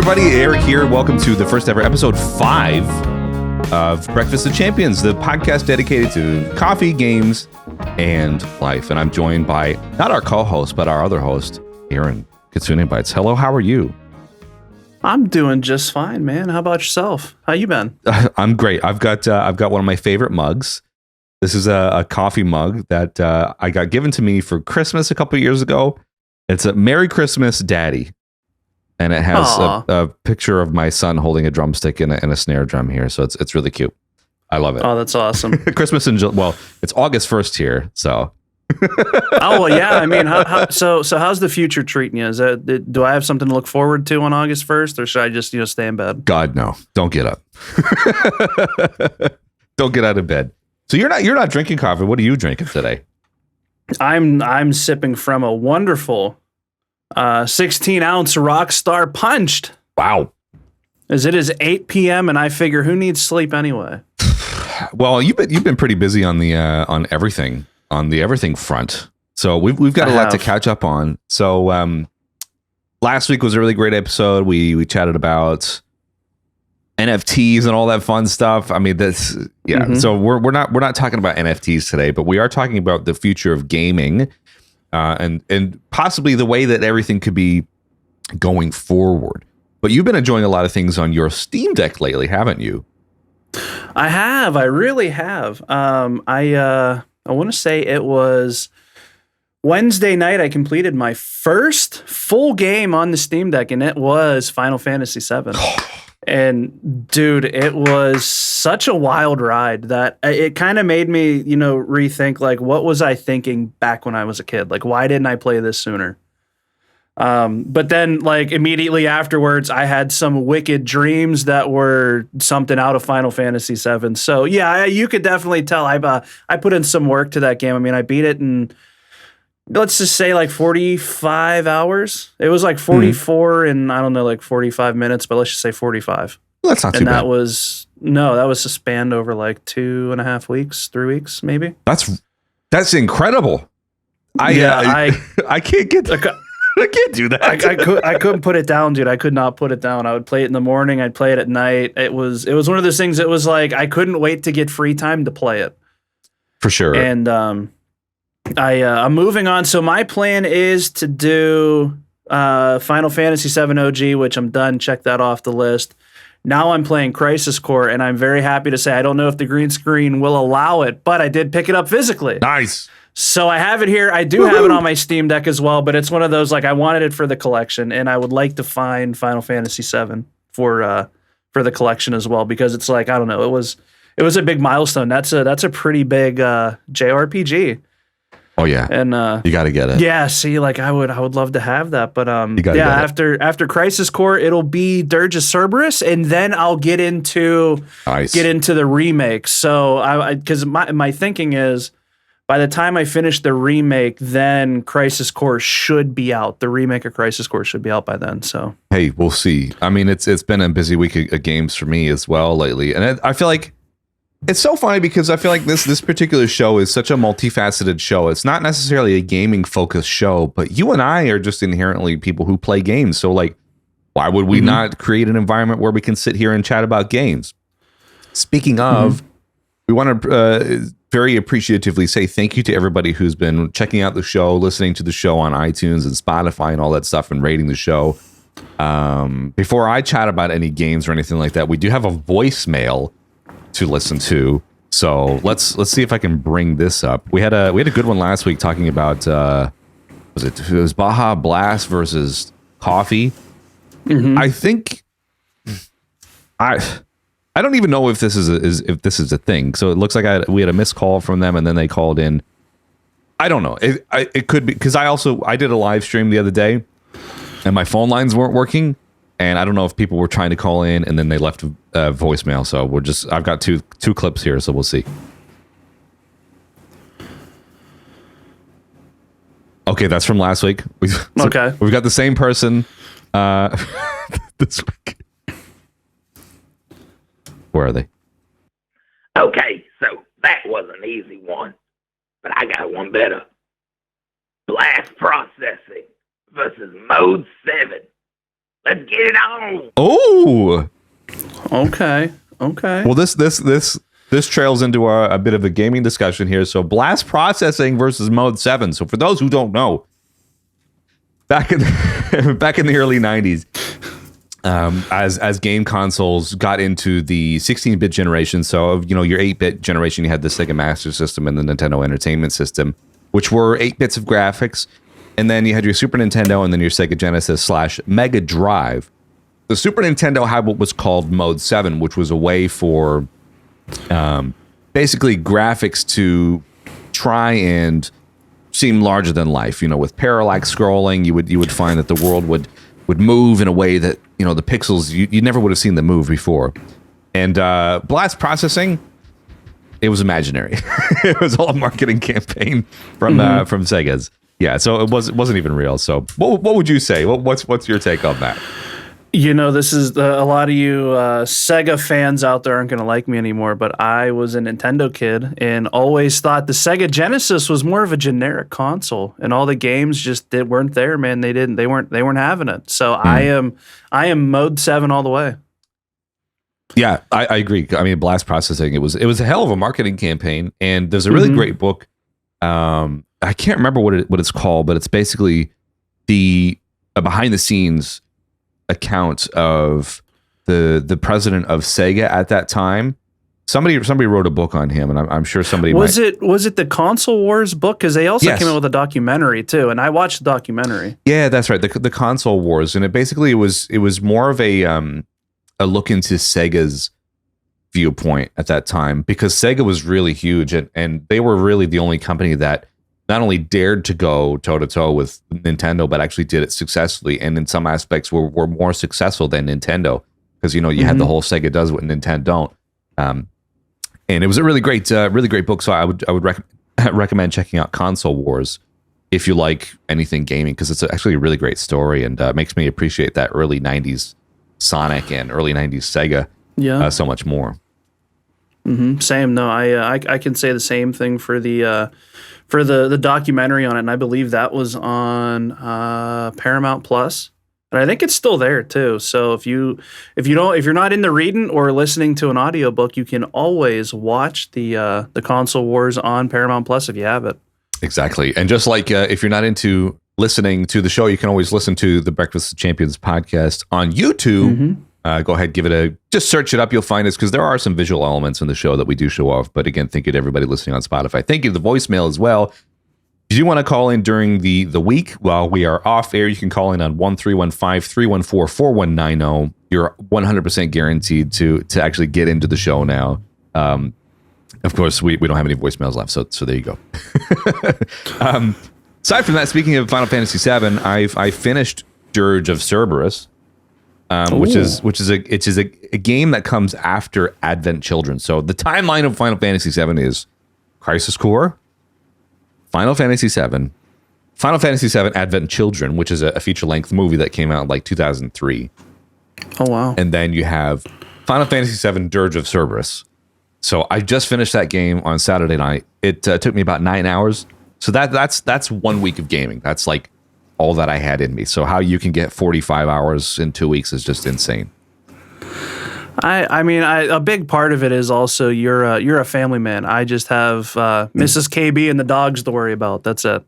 everybody, Eric here. Welcome to the first ever episode 5 of Breakfast of Champions, the podcast dedicated to coffee, games, and life. And I'm joined by not our co-host, but our other host, Aaron Newsbyte. Hello, how are you? I'm doing just fine, man. How about yourself? How you been? I'm great. I've got one of my favorite mugs. This is a coffee mug that I got given to me for Christmas a couple years ago. It's a Merry Christmas, Daddy. And it has a picture of my son holding a drumstick and a snare drum here. So it's really cute. I love it. Oh, that's awesome. Christmas in it's August 1st here. So. Oh, well, yeah. I mean, so how's the future treating you? Do I have something to look forward to on August 1st, or should I just, stay in bed? God, no. Don't get up. Don't get out of bed. So you're not drinking coffee. What are you drinking today? I'm sipping from a wonderful 16-ounce Rockstar Punched. Wow. As it is 8 p.m. and I figure, who needs sleep anyway? Well, you've been pretty busy on the on the everything front. So we've got a lot to catch up on. So last week was a really great episode. We chatted about NFTs and all that fun stuff. I mean, that's Mm-hmm. So we're not talking about NFTs today, but we are talking about the future of gaming. And possibly the way that everything could be going forward. But you've been enjoying a lot of things on your Steam Deck lately, haven't you? I have. I really have. I want to say it was Wednesday night I completed my first full game on the Steam Deck, and it was Final Fantasy VII. And dude, it was such a wild ride that it kind of made me, rethink, like, what was I thinking back when I was a kid? Like, why didn't I play this sooner? But then, like, immediately afterwards, I had some wicked dreams that were something out of Final Fantasy VII. So yeah, you could definitely tell I put in some work to that game. I mean, I beat it in, let's just say, like 45 hours. It was like 44 and I don't know, like 45 minutes, but let's just say 45. Well, that's not too bad. And that was spanned over like 2.5 weeks, 3 weeks, maybe. That's incredible. I can't get I can't do that. I couldn't put it down, dude. I could not put it down. I would play it in the morning. I'd play it at night. It was one of those things. It was like I couldn't wait to get free time to play it. For sure. And I'm moving on. So my plan is to do Final Fantasy VII OG, which I'm done. Check that off the list. Now I'm playing Crisis Core, and I'm very happy to say I don't know if the green screen will allow it, but I did pick it up physically. Nice. So I have it here. I do have it on my Steam Deck as well, but it's one of those, like, I wanted it for the collection, and I would like to find Final Fantasy VII for the collection as well, because it's like, I don't know, it was a big milestone. That's a pretty big JRPG. Oh yeah, and you got to get it. Yeah, see, like I would love to have that, but after Crisis Core, it'll be Dirge of Cerberus, and then I'll get into the remake. So because my thinking is, by the time I finish the remake, then Crisis Core should be out. The remake of Crisis Core should be out by then. So hey, we'll see. I mean, it's been a busy week of games for me as well lately, and I feel like. It's so funny because I feel like this particular show is such a multifaceted show. It's not necessarily a gaming focused show, but you and I are just inherently people who play games. So like, why would we not create an environment where we can sit here and chat about games? Speaking of, we want to very appreciatively say thank you to everybody who's been checking out the show, listening to the show on iTunes and Spotify and all that stuff, and rating the show. Before I chat about any games or anything like that, we do have a voicemail to listen to, so let's see if I can bring this up. We had a good one last week talking about it was Baja Blast versus coffee. I think I don't even know if this is a thing. So it looks like we had a missed call from them, and then they called in. I don't know. It could be because I did a live stream the other day, and my phone lines weren't working. And I don't know if people were trying to call in and then they left voicemail. So I've got two clips here, so we'll see. Okay, that's from last week. We've got the same person this week. Where are they? Okay, so that was an easy one, but I got one better. Blast processing versus mode 7. Let's get it on. Oh, Okay. well, this trails into a bit of a gaming discussion here. So blast processing versus Mode 7. So for those who don't know, back in the early 90s, as game consoles got into the 16-bit generation, so your 8-bit generation, you had the Sega Master System and the Nintendo Entertainment System, which were 8 bits of graphics, and then you had your Super Nintendo and then your Sega Genesis / Mega Drive. The Super Nintendo had what was called Mode 7, which was a way for basically graphics to try and seem larger than life. With parallax scrolling, you would find that the world would move in a way that the pixels you never would have seen them move before. And blast processing, it was imaginary. It was all a marketing campaign from Sega's. Yeah, so it wasn't even real. So what would you say? What's your take on that? This is a lot of you Sega fans out there aren't going to like me anymore, but I was a Nintendo kid and always thought the Sega Genesis was more of a generic console, and all the games just weren't there, man. They weren't having it. So I am Mode 7 all the way. Yeah, I agree. I mean, blast processing, it was a hell of a marketing campaign, and there's a really great book. I can't remember what it's called, but it's basically the behind the scenes account of the president of Sega at that time. Somebody wrote a book on him, and I'm sure somebody was it the Console Wars book, because they also came out with a documentary too, and I watched the documentary. Yeah, that's right, the Console Wars, and it was more of a look into Sega's viewpoint at that time, because Sega was really huge, and they were really the only company that not only dared to go toe-to-toe with Nintendo, but actually did it successfully, and in some aspects were more successful than Nintendo, because you had the whole Sega does what Nintendo don't. And it was a really great book. So I would recommend checking out Console Wars if you like anything gaming, because it's actually a really great story, and makes me appreciate that early 90s Sonic and early 90s Sega so much more. Same. No, I can say the same thing for the documentary on it, and I believe that was on Paramount Plus, and I think it's still there too. So if you're not into reading or listening to an audiobook, you can always watch the Console Wars on Paramount Plus if you have it. Exactly, and just like if you're not into listening to the show, you can always listen to the Breakfast of Champions podcast on YouTube. Go ahead, just search it up. You'll find us, because there are some visual elements in the show that we do show off. But again, thank you to everybody listening on Spotify. Thank you to the voicemail as well. If you want to call in during the week while we are off air, you can call in on 1-315-314-4190. You're 100% guaranteed to actually get into the show now. Of course, we don't have any voicemails left, so there you go. Aside from that, speaking of Final Fantasy VII, I finished Dirge of Cerberus. Which is a game that comes after Advent Children. So the timeline of Final Fantasy VII is Crisis Core, Final Fantasy VII, Final Fantasy VII Advent Children, which is a feature-length movie that came out in like 2003. Oh wow! And then you have Final Fantasy VII Dirge of Cerberus. So I just finished that game on Saturday night. It took me about 9 hours. So that's 1 week of gaming. That's like all that I had in me. So how you can get 45 hours in 2 weeks is just insane. I mean, a big part of it is also you're a family man. I just have Mrs. KB and the dogs to worry about. That's it.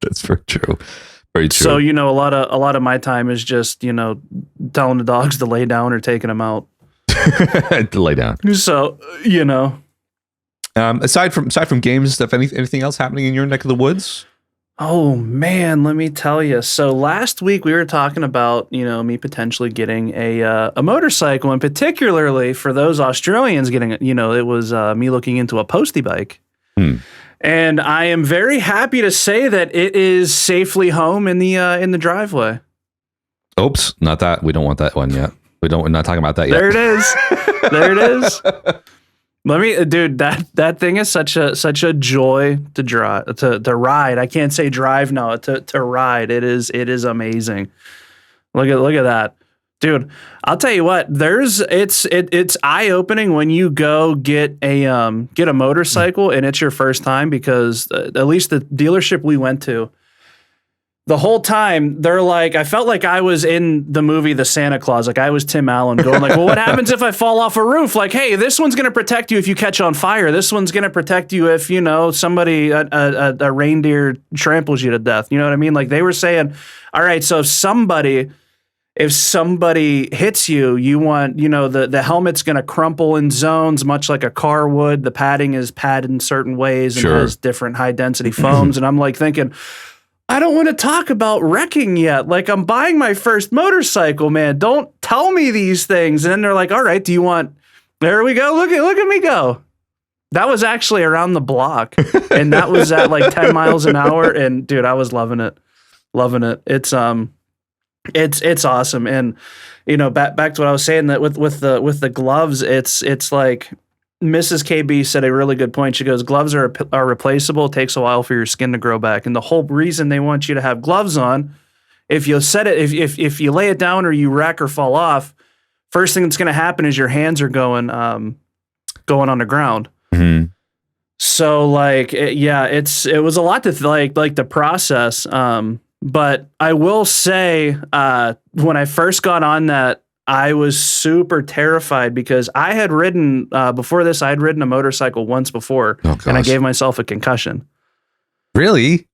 That's very true. Very true. So a lot of my time is just telling the dogs to lay down or taking them out. To lay down. So aside from games and stuff, anything else happening in your neck of the woods? Oh man, let me tell you. So last week we were talking about, me potentially getting a motorcycle, and particularly for those Australians getting, it was me looking into a postie bike. And I am very happy to say that it is safely home in the driveway. Oops, not that. We don't want that one yet. We're not talking about that yet. There it is. There it is. Dude, that thing is such a joy to drive, to ride. I can't say drive now, to ride. It is amazing. Look at that. Dude, I'll tell you what, it's eye-opening when you go get a motorcycle and it's your first time, because at least the dealership we went to, the whole time they're like, I felt like I was in the movie The Santa Claus. Like I was Tim Allen going like, well, what happens if I fall off a roof? Like, hey, this one's going to protect you if you catch on fire. This one's going to protect you if, you know, somebody, a reindeer tramples you to death. You know what I mean? Like they were saying, all right, so if somebody hits you, you want, you know, the helmet's going to crumple in zones, much like a car would. The padding is padded in certain ways and has different high density foams. And I'm like thinking, I don't want to talk about wrecking yet. Like I'm buying my first motorcycle, man. Don't tell me these things. And then they're like, all right, do you want, there we go. Look at me go. That was actually around the block. And that was at like 10 miles an hour. And dude, I was loving it. Loving it. It's awesome. And, you know, back to what I was saying that with the gloves, it's like, Mrs. KB said a really good point. She goes, gloves are replaceable. It takes a while for your skin to grow back. And the whole reason they want you to have gloves on, if you set it, if you lay it down or you wreck or fall off, first thing that's going to happen is your hands are going on the ground. Mm-hmm. So like, it was a lot to like the process. But I will say, when I first got on that, I was super terrified because I had ridden, before this, I had ridden a motorcycle once before, and I gave myself a concussion. Really?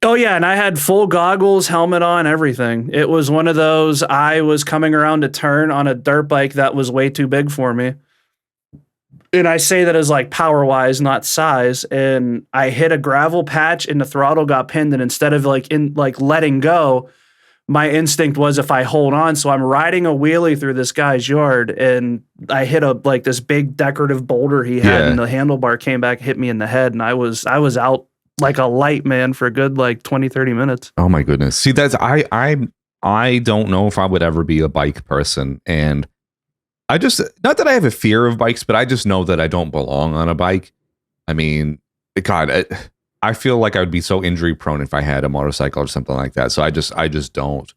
Oh, yeah, and I had full goggles, helmet on, everything. It was one of those, I was coming around a turn on a dirt bike that was way too big for me. And I say that as like power-wise, not size, and I hit a gravel patch and the throttle got pinned, and instead of letting go, my instinct was if I hold on. So I'm riding a wheelie through this guy's yard and I hit this big decorative boulder he had and the handlebar came back, hit me in the head. And I was out like a light, man, for a good like 20, 30 minutes. Oh my goodness. See, I don't know if I would ever be a bike person. And I just, not that I have a fear of bikes, but I just know that I don't belong on a bike. I mean, God, I feel like I would be so injury prone if I had a motorcycle or something like that. So I just don't.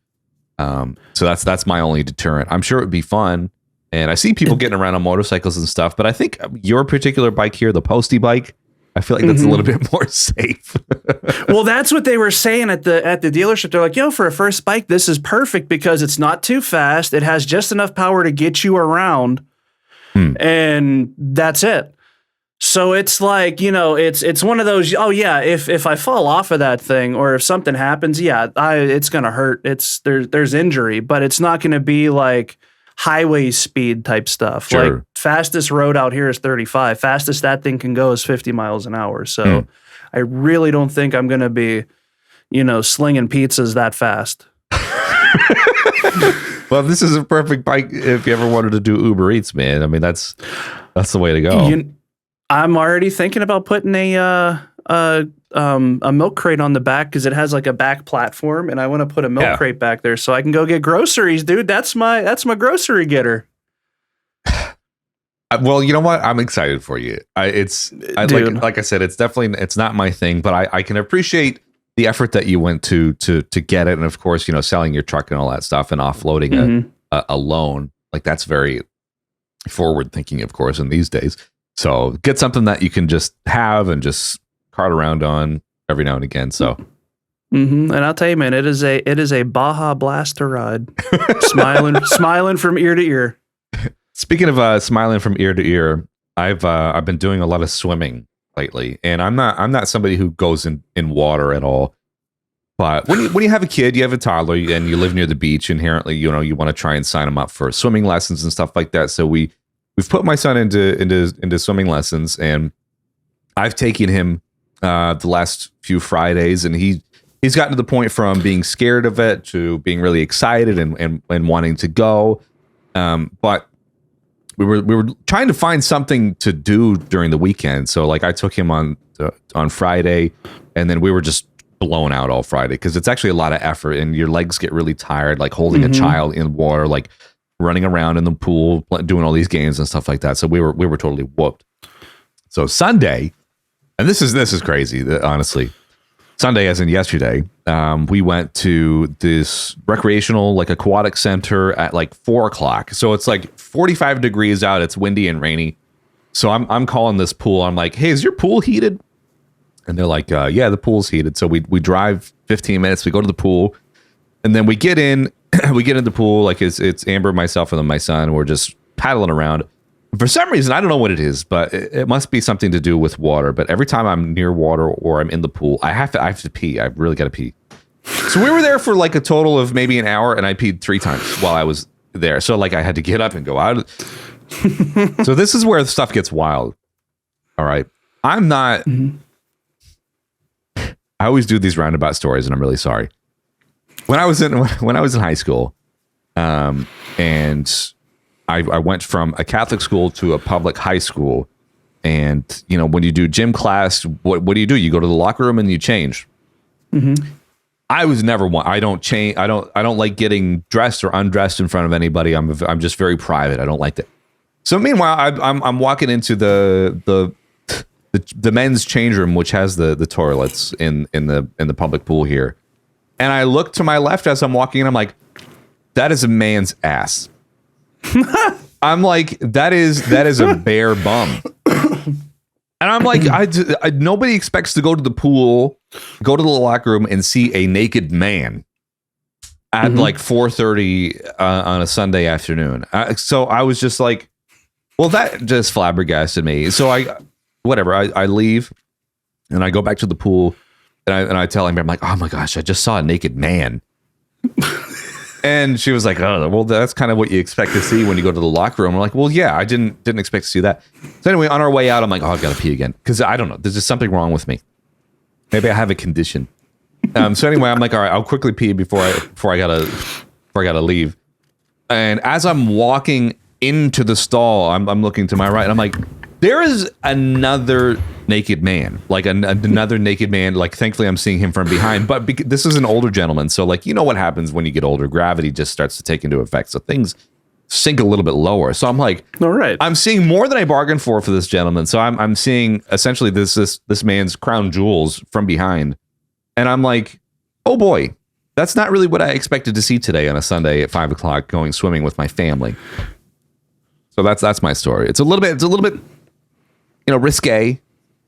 So that's my only deterrent. I'm sure it would be fun. And I see people getting around on motorcycles and stuff, but I think your particular bike here, the Posty bike, I feel like that's a little bit more safe. Well, that's what they were saying at the dealership. They're like, yo, for a first bike, this is perfect because it's not too fast. It has just enough power to get you around. And that's it. So it's like, you know, it's one of those, oh yeah, if I fall off of that thing or if something happens, it's going to hurt. There's injury, but it's not going to be like highway speed type stuff. Sure. Like fastest road out here is 35. Fastest that thing can go is 50 miles an hour. So I really don't think I'm going to be, you know, slinging pizzas that fast. Well, this is a perfect bike if you ever wanted to do Uber Eats, man. I mean, that's the way to go. I'm already thinking about putting a milk crate on the back because it has like a back platform, and I want to put a milk crate back there so I can go get groceries, dude. That's my grocery getter. Well, you know what? I'm excited for you. Like I said, it's not my thing, but I can appreciate the effort that you went to get it, and of course, you know, selling your truck and all that stuff and offloading a loan. Like that's very forward thinking, of course, in these days. So get something that you can just have and just cart around on every now and again. So, and I'll tell you, man, it is a Baja Blast to ride. smiling from ear to ear. Speaking of smiling from ear to ear, I've been doing a lot of swimming lately, and I'm not somebody who goes in water at all. But when you have a kid, you have a toddler, and you live near the beach, inherently, you know, you want to try and sign them up for swimming lessons and stuff like that. So we've put my son into swimming lessons, and I've taken him the last few Fridays, and he's gotten to the point from being scared of it to being really excited and wanting to go. But we were trying to find something to do during the weekend. So like I took him on Friday, and then we were just blown out all Friday because it's actually a lot of effort, and your legs get really tired, like holding a child in water, like running around in the pool, doing all these games and stuff like that. So we were totally whooped. So Sunday, and this is crazy, honestly. Sunday, as in yesterday, we went to this recreational, like aquatic center at like 4:00. So it's like 45 degrees out. It's windy and rainy. So I'm calling this pool. I'm like, hey, is your pool heated? And they're like, yeah, the pool's heated. So we drive 15 minutes. We go to the pool, and then we get in. We get in the pool. Like it's Amber, myself, and then my son. We're just paddling around. For some reason, I don't know what it is, but it must be something to do with water. But every time I'm near water or I'm in the pool, I have to pee. I really got to pee. So we were there for like a total of maybe an hour, and I peed 3 times while I was there. So like I had to get up and go out. So this is where the stuff gets wild. All right. I'm not. I always do these roundabout stories, and I'm really sorry. When I was in high school, and I went from a Catholic school to a public high school, and when you do gym class, what do? You go to the locker room and you change. I was never one. I don't change. I don't like getting dressed or undressed in front of anybody. I'm just very private. I don't like that. So meanwhile, I'm walking into the men's change room, which has the toilets in the public pool here, and I look to my left as I'm walking, and I'm like, that is a man's ass. I'm like, that is a bare bum. And I'm like, nobody expects to go to the pool, go to the locker room, and see a naked man at like 4:30 on a Sunday afternoon. So I was just like, well, that just flabbergasted me. So I leave, and I go back to the pool, and I tell him, I'm like, oh my gosh, I just saw a naked man. And she was like, oh, well, that's kind of what you expect to see when you go to the locker room. I'm like, well, yeah, I didn't expect to see that. So anyway, on our way out, I'm like, oh, I've got to pee again. Because I don't know. There's just something wrong with me. Maybe I have a condition. So anyway, I'm like, all right, I'll quickly pee before I gotta leave. And as I'm walking into the stall, I'm looking to my right, and I'm like, there is another naked man, like another naked man. Like, thankfully, I'm seeing him from behind. But this is an older gentleman, so like, what happens when you get older? Gravity just starts to take into effect, so things sink a little bit lower. So I'm like, all right, I'm seeing more than I bargained for this gentleman. So I'm seeing essentially this man's crown jewels from behind, and I'm like, oh boy, that's not really what I expected to see today on a Sunday at 5 o'clock going swimming with my family. So that's my story. It's a little bit. Risque.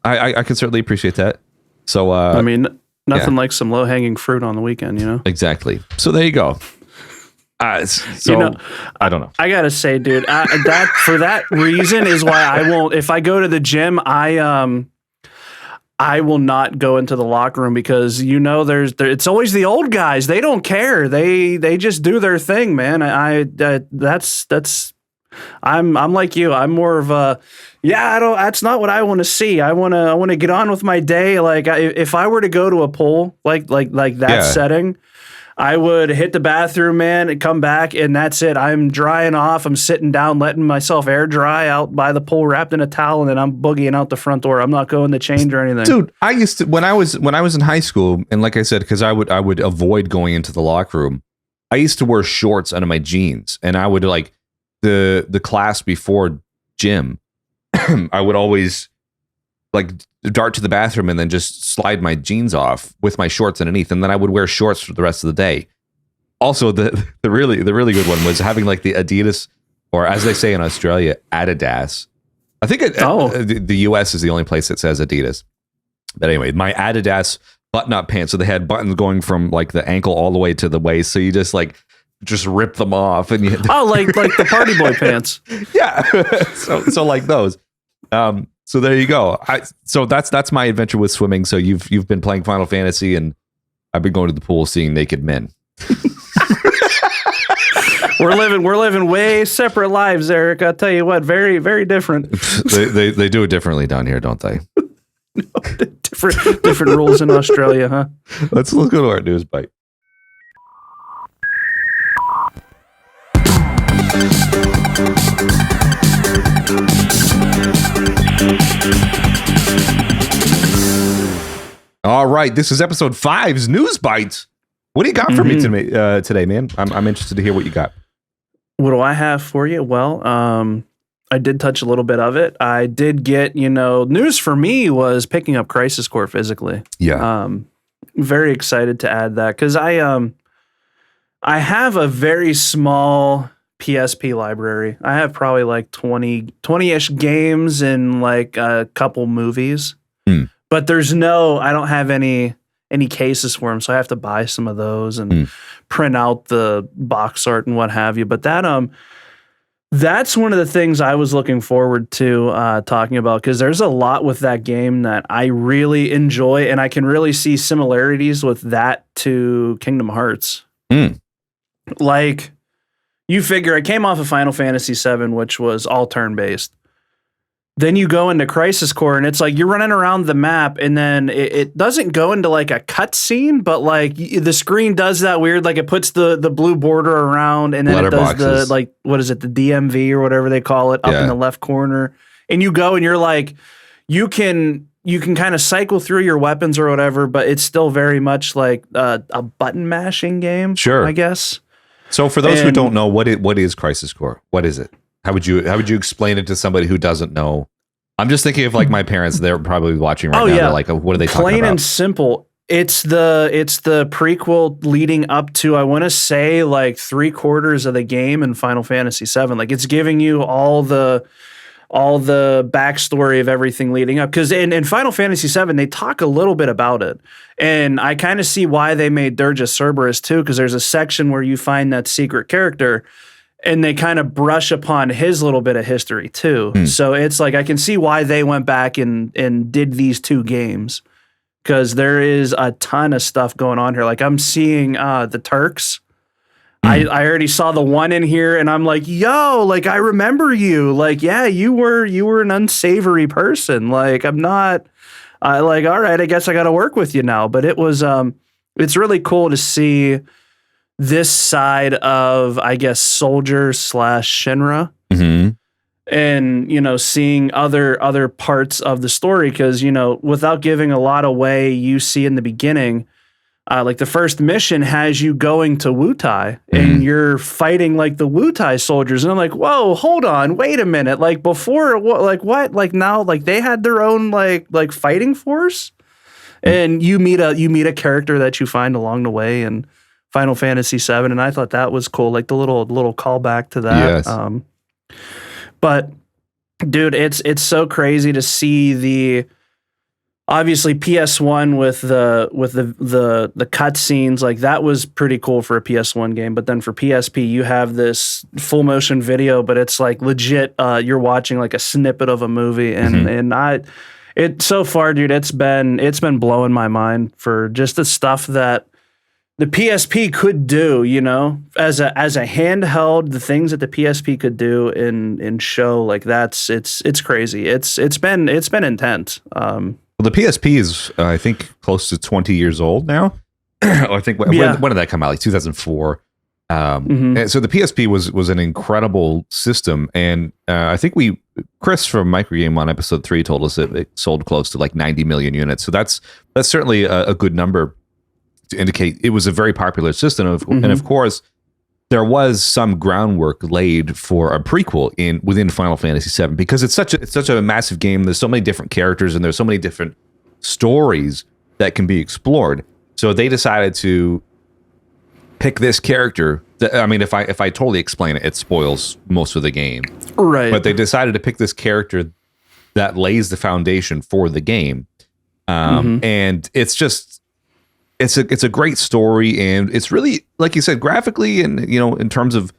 I can certainly appreciate that. So, I mean, nothing like some low-hanging fruit on the weekend, Exactly. So there you go. So I don't know. I gotta say, dude, that for that reason is why I won't. If I go to the gym, I will not go into the locker room because it's always the old guys. They don't care. They just do their thing, man. I'm like you. I'm more of a, that's not what I want to see. I want to get on with my day. Like if I were to go to a pool like that setting, I would hit the bathroom, man, and come back, and that's it. I'm drying off. I'm sitting down, letting myself air dry out by the pool, wrapped in a towel, and then I'm boogieing out the front door. I'm not going to change or anything. Dude, I used to when I was in high school, and like I said, because I would avoid going into the locker room. I used to wear shorts under my jeans, and I would like the class before gym. I would always like dart to the bathroom and then just slide my jeans off with my shorts underneath, and then I would wear shorts for the rest of the day. Also, the really good one was having like the Adidas, or as they say in Australia, Adidas. I think the US is the only place that says Adidas. But anyway, my Adidas button-up pants, so they had buttons going from like the ankle all the way to the waist, so you just rip them off, and like the party boy pants. Yeah. so like those. So there you go. So that's my adventure with swimming. So you've been playing Final Fantasy, and I've been going to the pool seeing naked men. We're living way separate lives, Eric. I'll tell you what, very, very different. They do it differently down here, don't they? No, different rules in Australia, huh? Let's go to our Newsbyte. All right, this is episode 5's Newsbyte. What do you got for me today, man? I'm interested to hear what you got. What do I have for you? Well, I did touch a little bit of it. I did get, news for me was picking up Crisis Core physically. Yeah. Very excited to add that because I have a very small PSP library. I have probably like 20-ish games and like a couple movies. but I don't have any cases for them, so I have to buy some of those and print out the box art and what have you. But that's one of the things I was looking forward to talking about, because there's a lot with that game that I really enjoy, and I can really see similarities with that to Kingdom Hearts. Like, you figure I came off of Final Fantasy VII, which was all turn-based. Then you go into Crisis Core, and it's like you're running around the map, and then it doesn't go into like a cutscene, but like the screen does that weird, like it puts the blue border around, and then it does the, like, what is it, the DMV or whatever they call it, up in the left corner. And you go, and you're like, you can kind of cycle through your weapons or whatever, but it's still very much like a button mashing game. Sure, I guess. So for those who don't know, what is Crisis Core? What is it? How would you explain it to somebody who doesn't know? I'm just thinking of like my parents. They're probably watching right now. They're like, what are they talking about? Plain and simple. It's the prequel leading up to, I want to say, like 3/4 of the game in Final Fantasy VII. Like, it's giving you all the backstory of everything leading up. Because in Final Fantasy VII, they talk a little bit about it. And I kind of see why they made Dirge Cerberus too, because there's a section where you find that secret character, and they kind of brush upon his little bit of history too. So it's like, I can see why they went back and did these two games, because there is a ton of stuff going on here. Like, I'm seeing the Turks. I already saw the one in here, and I'm like, yo, like, I remember you. Like, yeah, you were an unsavory person. Like, I'm not like, all right, I guess I got to work with you now. But it was, it's really cool to see this side of, I guess, soldier / Shinra, and, you know, seeing other parts of the story, because, you know, without giving a lot away, you see in the beginning, like the first mission has you going to Wutai, and you're fighting like the Wutai soldiers, and I'm like, whoa, hold on, wait a minute, like before, what, like now, like they had their own like fighting force, and you meet a character that you find along the way, and Final Fantasy VII, and I thought that was cool, like the little callback to that. Yes. But dude, it's so crazy to see the, obviously PS1 with the cutscenes, like that was pretty cool for a PS1 game. But then for PSP, you have this full motion video, but it's like legit. You're watching like a snippet of a movie, and it so far, dude, it's been blowing my mind for just the stuff that the PSP could do, you know, as a handheld, the things that the PSP could do in show, like it's crazy. It's been intense. Well, the PSP is, I think, close to 20 years old now. I think when did that come out? Like 2004. And so the PSP was an incredible system, and I think Chris from Microgame on episode 3 told us that it sold close to like 90 million units. So that's certainly a good number to indicate it was a very popular system. And of course, there was some groundwork laid for a prequel within Final Fantasy VII, because it's such a massive game. There's so many different characters, and there's so many different stories that can be explored. So they decided to pick this character. I mean, if I totally explain it, it spoils most of the game. Right. But they decided to pick this character that lays the foundation for the game. And it's just, it's a great story, and it's really, like you said, graphically, and, you know, in terms of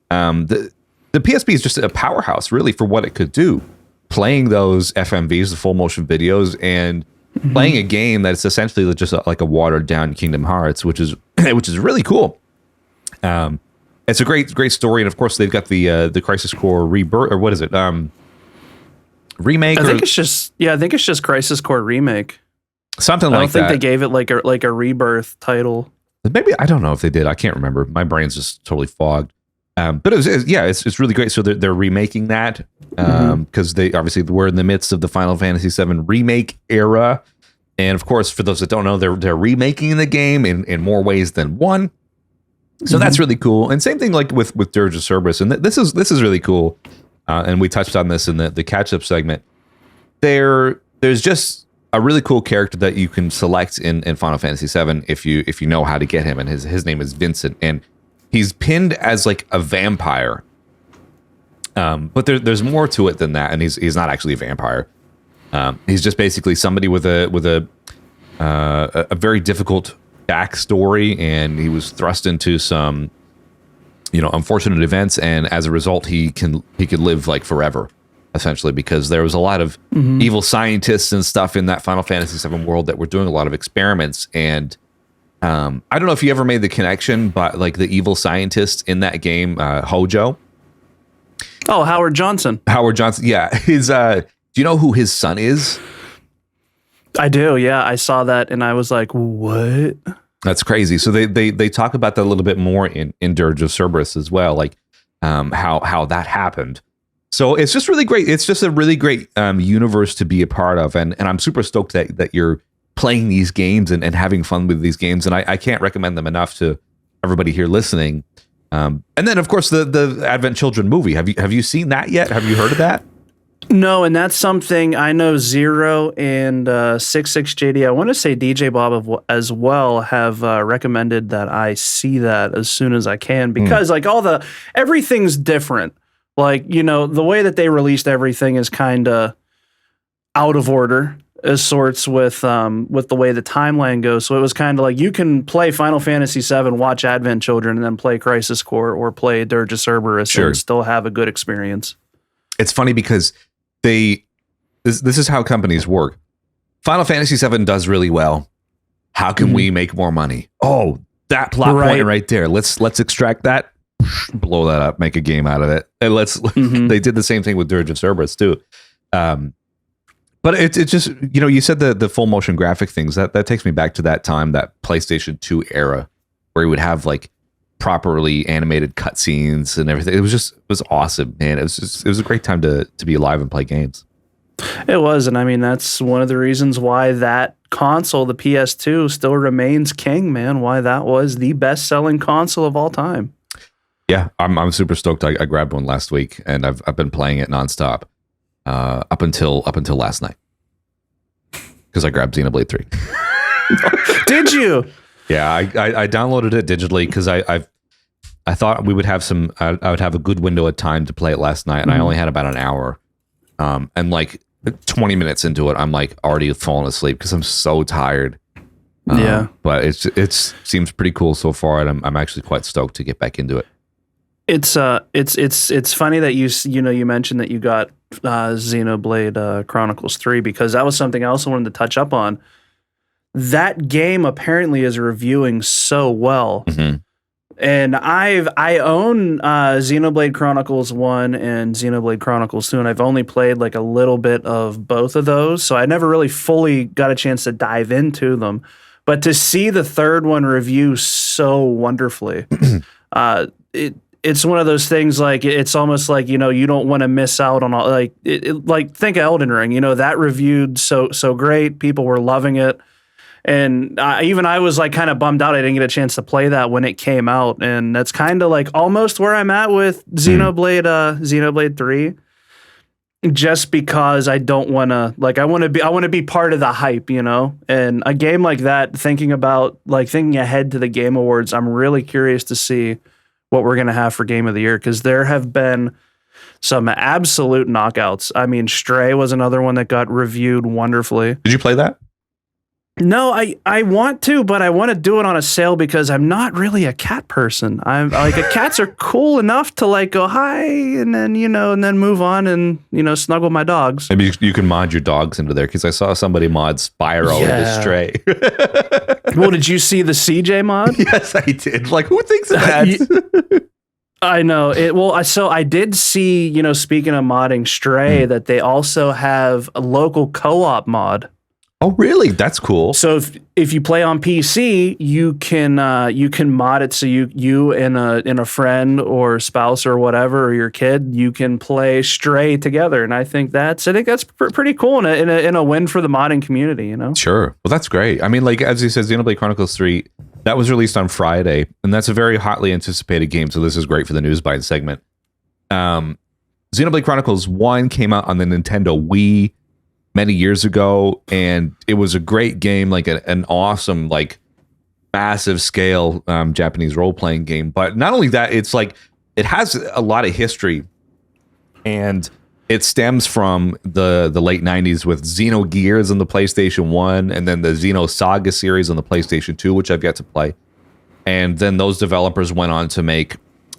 the PSP is just a powerhouse really for what it could do. Playing those FMVs, the full motion videos, and playing a game that's essentially just like a watered down Kingdom Hearts, which is really cool. It's a great story, and of course they've got the Crisis Core Rebirth, or what is it? Remake? I think it's just Crisis Core Remake. Something like that. I don't think they gave it like a Rebirth title. Maybe, I don't know if they did. I can't remember. My brain's just totally fogged. But it's really great. So they're remaking that because they obviously were in the midst of the Final Fantasy VII remake era, and of course, for those that don't know, they're remaking the game in more ways than one. So that's really cool. And same thing like with Dirge of Cerberus, and this is really cool. And we touched on this in the Catchup segment. There's just a really cool character that you can select in Final Fantasy VII if you know how to get him, and his name is Vincent, and he's pinned as like a vampire. But there's more to it than that, and he's not actually a vampire. He's just basically somebody with a very difficult backstory, and he was thrust into some, unfortunate events, and as a result, he could live like forever, essentially, because there was a lot of evil scientists and stuff in that Final Fantasy VII world that were doing a lot of experiments. And I don't know if you ever made the connection, but like the evil scientist in that game, Hojo. Oh, Howard Johnson. Yeah. His do you know who his son is? I do. Yeah, I saw that and I was like, what? That's crazy. So they talk about that a little bit more in Dirge of Cerberus as well, like how that happened. So it's just really great. It's just a really great universe to be a part of, and I'm super stoked that you're playing these games and having fun with these games, and I can't recommend them enough to everybody here listening. And then of course the Advent Children movie. Have you seen that yet? Have you heard of that? No, and that's something I know Zero and 66JD, I want to say DJ Bob as well, have recommended that I see that as soon as I can, because like everything's different. Like, the way that they released everything is kind of out of order as sorts with the way the timeline goes. So it was kind of like you can play Final Fantasy VII, watch Advent Children, and then play Crisis Core or play Dirge of Cerberus and still have a good experience. It's funny because this is how companies work. Final Fantasy VII does really well. How can we make more money? Oh, that plot point right there. Let's extract that, blow that up, make a game out of it. And they did the same thing with Dirge of Cerberus too. But it's just, you said the full motion graphic things, that takes me back to that time, that PlayStation 2 era, where you would have like properly animated cutscenes and everything. It was awesome, man. It was a great time to be alive and play games. It was, and I mean that's one of the reasons why that console, the PS2, still remains king, man. Why that was the best-selling console of all time. Yeah, I'm super stoked. I grabbed one last week, and I've been playing it nonstop up until last night, because I grabbed Xenoblade 3. Did you? Yeah, I downloaded it digitally because I thought we would have I would have a good window of time to play it last night, and I only had about an hour. And like 20 minutes into it, I'm like already falling asleep because I'm so tired. Yeah, but it seems pretty cool so far, and I'm actually quite stoked to get back into it. It's funny that you mentioned that you got Xenoblade Chronicles 3, because that was something else I wanted to touch up on. That game apparently is reviewing so well. And I own Xenoblade Chronicles 1 and Xenoblade Chronicles 2, and I've only played like a little bit of both of those, so I never really fully got a chance to dive into them. But to see the third one review so wonderfully, it's one of those things, like it's almost like, you don't want to miss out on all, like think of Elden Ring, that reviewed so great, people were loving it. And even I was like kind of bummed out I didn't get a chance to play that when it came out. And that's kind of like almost where I'm at with Xenoblade 3. Just because I don't want to, like, I want to be part of the hype, And a game like that, thinking ahead to the Game Awards, I'm really curious to see what we're going to have for Game of the Year, because there have been some absolute knockouts. I mean, Stray was another one that got reviewed wonderfully. Did you play that? No, I want to, but I want to do it on a sale because I'm not really a cat person. I'm like, cats are cool enough to like go hi and then, and then move on and, snuggle my dogs. Maybe you can mod your dogs into there, because I saw somebody mod Spyro into Stray. Well, did you see the CJ mod? Yes, I did. Like, who thinks of that? I know it. Well, so I did see, speaking of modding Stray, that they also have a local co-op mod. Oh, really? That's cool. So if you play on PC, you can mod it so you and a friend or spouse or whatever, or your kid, you can play Stray together, and I think that's pretty cool in a win for the modding community. Sure. Well, that's great. I mean, like as you said, Xenoblade Chronicles 3 that was released on Friday, and that's a very hotly anticipated game. So this is great for the Newsbyte segment. Xenoblade Chronicles 1 came out on the Nintendo Wii many years ago, and it was a great game, like an awesome, like massive scale Japanese role-playing game. But not only that, it's like it has a lot of history, and it stems from the late 90s with Xenogears on the PlayStation 1 and then the Xenosaga series on the PlayStation 2, which I've yet to play. And then those developers went on to make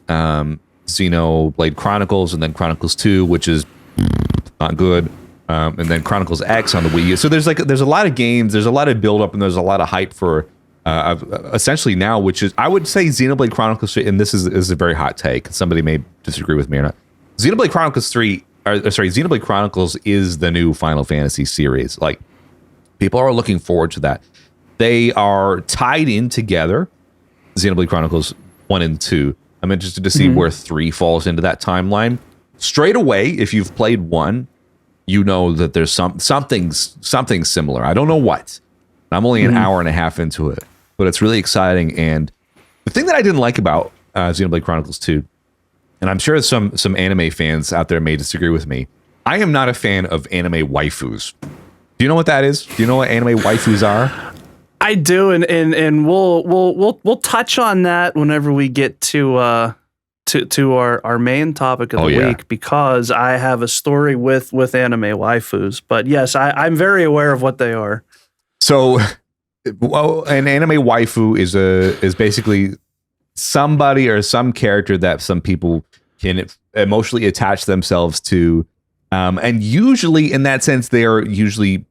Xenoblade Chronicles and then Chronicles 2, which is not good. And then Chronicles X on the Wii U. So there's a lot of games, there's a lot of build up, and there's a lot of hype for essentially now, which is, I would say Xenoblade Chronicles 3, and this is a very hot take. Somebody may disagree with me or not. Xenoblade Chronicles 3, Xenoblade Chronicles is the new Final Fantasy series. Like, people are looking forward to that. They are tied in together, Xenoblade Chronicles 1 and 2. I'm interested to see where 3 falls into that timeline. Straight away, if you've played 1, you know that there's something similar. I don't know what. I'm only an hour and a half into it, but it's really exciting. And the thing that I didn't like about Xenoblade Chronicles 2, and I'm sure some anime fans out there may disagree with me, I am not a fan of anime waifus. Do you know what that is? Do you know what anime waifus are? I do, and we'll touch on that whenever we get to our main topic of the week, because I have a story with anime waifus. But yes, I'm very aware of what they are. So, an anime waifu is basically somebody or some character that some people can emotionally attach themselves to, and usually in that sense they are usually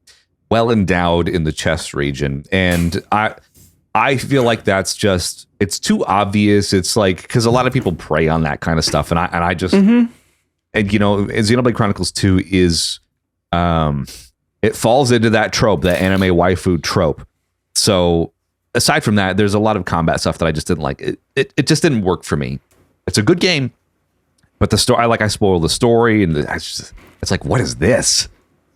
well endowed in the chest region. And I feel like that's just, it's too obvious. It's like, because a lot of people prey on that kind of stuff, and I just and you know, Xenoblade Chronicles 2 is it falls into that trope, that anime waifu trope. So aside from that, there's a lot of combat stuff that I just didn't like. It just didn't work for me. It's a good game, but the story, I spoiled the story, and it's like, what is this?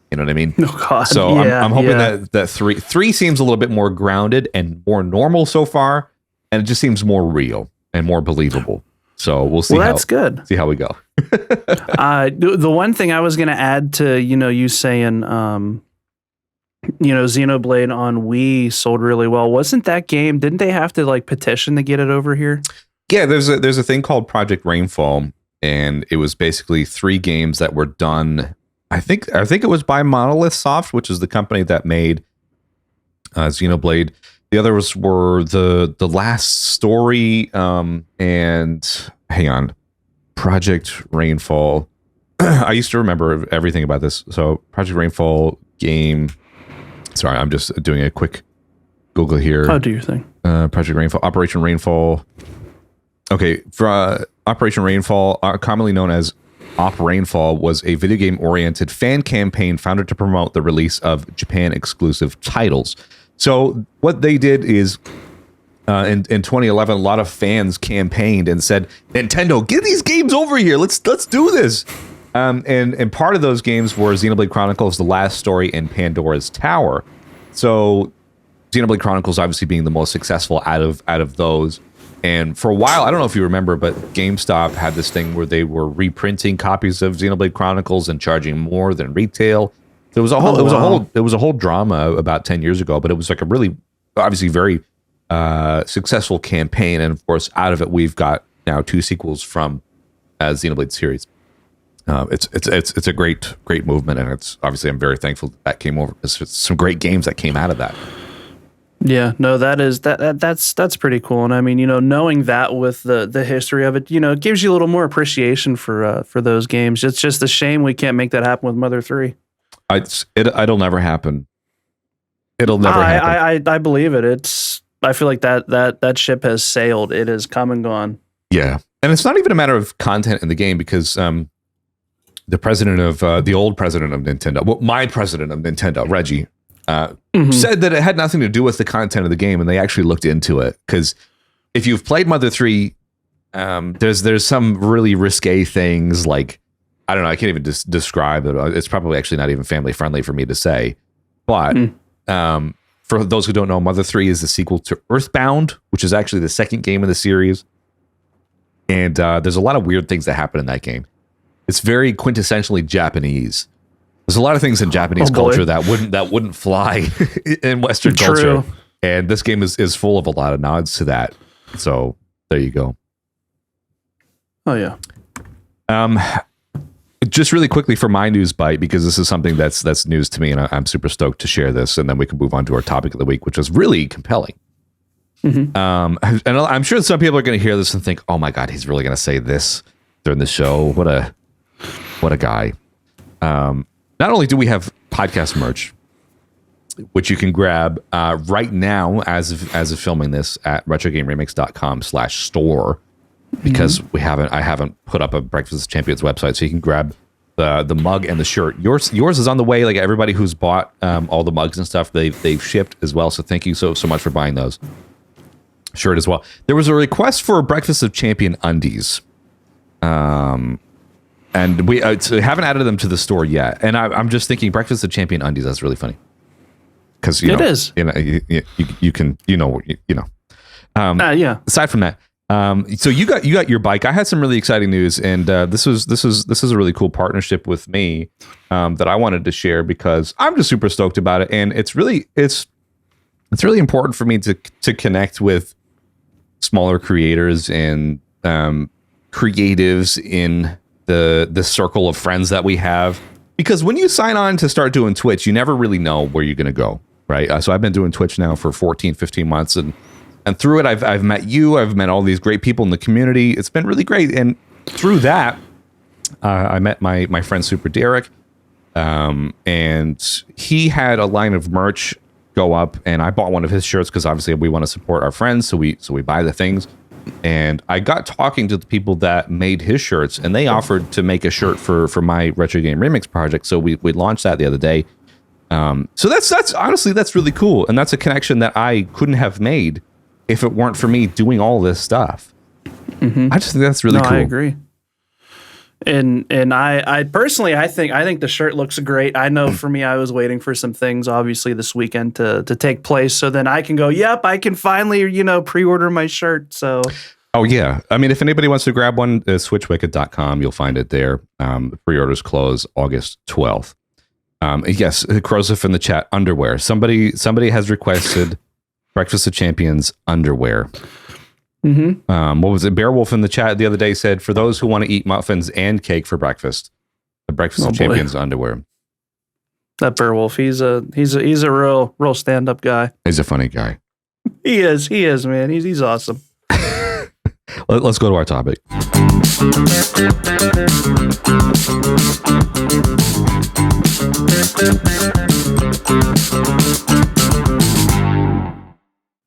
You know what I mean? Oh God! So I'm hoping that three seems a little bit more grounded and more normal so far, and it just seems more real and more believable. So we'll see. Well, that's good. See how we go. The one thing I was going to add to you saying Xenoblade on Wii sold really well. Wasn't that game? Didn't they have to like petition to get it over here? Yeah, there's a thing called Project Rainfall, and it was basically 3 games that were done. I think it was by Monolith Soft, which is the company that made Xenoblade. The others were the Last Story and hang on, Project Rainfall. I used to remember everything about this. So Project Rainfall game. Sorry, I'm just doing a quick Google here. Oh, do your thing. Project Rainfall, Operation Rainfall. Okay, for Operation Rainfall, commonly known as Op Rainfall, was a video game-oriented fan campaign founded to promote the release of Japan-exclusive titles. So what they did is, in 2011, a lot of fans campaigned and said, "Nintendo, get these games over here. Let's do this." And part of those games were Xenoblade Chronicles: The Last Story and Pandora's Tower. So Xenoblade Chronicles obviously being the most successful out of those. And for a while, I don't know if you remember, but GameStop had this thing where they were reprinting copies of Xenoblade Chronicles and charging more than retail. There was a whole it was a whole drama about 10 years ago, but it was like a really obviously very successful campaign. And of course, out of it, we've got now 2 sequels from Xenoblade series. It's a great movement, and it's obviously I'm very thankful that came over, because it's some great games that came out of that. Yeah, no, that's pretty cool. And I mean, knowing that with the history of it, it gives you a little more appreciation for those games. It's just a shame we can't make that happen with Mother 3. It'll never happen. It'll never happen. I believe it. I feel like that ship has sailed. It has come and gone. Yeah, and it's not even a matter of content in the game, because the president of the old president of Nintendo, well, my president of Nintendo, Reggie, said that it had nothing to do with the content of the game, and they actually looked into it. Because if you've played Mother 3, there's some really risque things, like, I don't know, I can't even describe it. It's probably actually not even family friendly for me to say. But for those who don't know, Mother 3 is the sequel to Earthbound, which is actually the second game in the series. And there's a lot of weird things that happen in that game. It's very quintessentially Japanese. There's a lot of things in Japanese culture that wouldn't fly in Western culture. And this game is full of a lot of nods to that. So there you go. Oh yeah. just really quickly for my news bite, because this is something that's news to me, and I'm super stoked to share this, and then we can move on to our topic of the week, which is really compelling. And I'm sure some people are going to hear this and think, "Oh my God, he's really going to say this during the show? What a guy!" Not only do we have podcast merch, which you can grab right now as of filming this at retrogameremix.com/store, because I haven't put up a Breakfast of Champions website, so you can grab the mug and the shirt. Yours is on the way. Like everybody who's bought all the mugs and stuff, they've shipped as well. So thank you so much for buying those. Shirt as well. There was a request for a Breakfast of Champion undies, and we haven't added them to the store yet. And I'm just thinking Breakfast of Champion undies. That's really funny, because it is. You can Yeah. Aside from that, so you got your bike. I had some really exciting news, and this is a really cool partnership with me that I wanted to share because I'm just super stoked about it, and it's really important for me to connect with smaller creators and creatives in the circle of friends that we have. Because when you sign on to start doing Twitch, you never really know where you're going to go, right? So I've been doing Twitch now for 14, 15 months, and through it, I've met you. I've met all these great people in the community. It's been really great. And through that, I met my friend Super Derek, and he had a line of merch go up, and I bought one of his shirts because obviously we want to support our friends, so we buy the things. And I got talking to the people that made his shirts, and they offered to make a shirt for my Retro Game Remix project. So we launched that the other day. So that's honestly, that's really cool, and that's a connection that I couldn't have made if it weren't for me doing all this stuff. I just think that's really cool. I agree. And I personally, I think the shirt looks great. I know for me, I was waiting for some things, obviously, this weekend to take place, so then I can go, yep, I can finally, pre-order my shirt. So, oh yeah, I mean, if anybody wants to grab one, switchwicked.com, you'll find it there. Pre-orders close August 12th. Yes, Crosif in the chat, underwear. Somebody has requested Breakfast of Champions underwear. What was it? Beowulf in the chat the other day said, for those who want to eat muffins and cake for breakfast, the Breakfast of Champions underwear. That Beowulf, he's a real stand-up guy. He's a funny guy. He is, man. He's awesome. Let's go to our topic.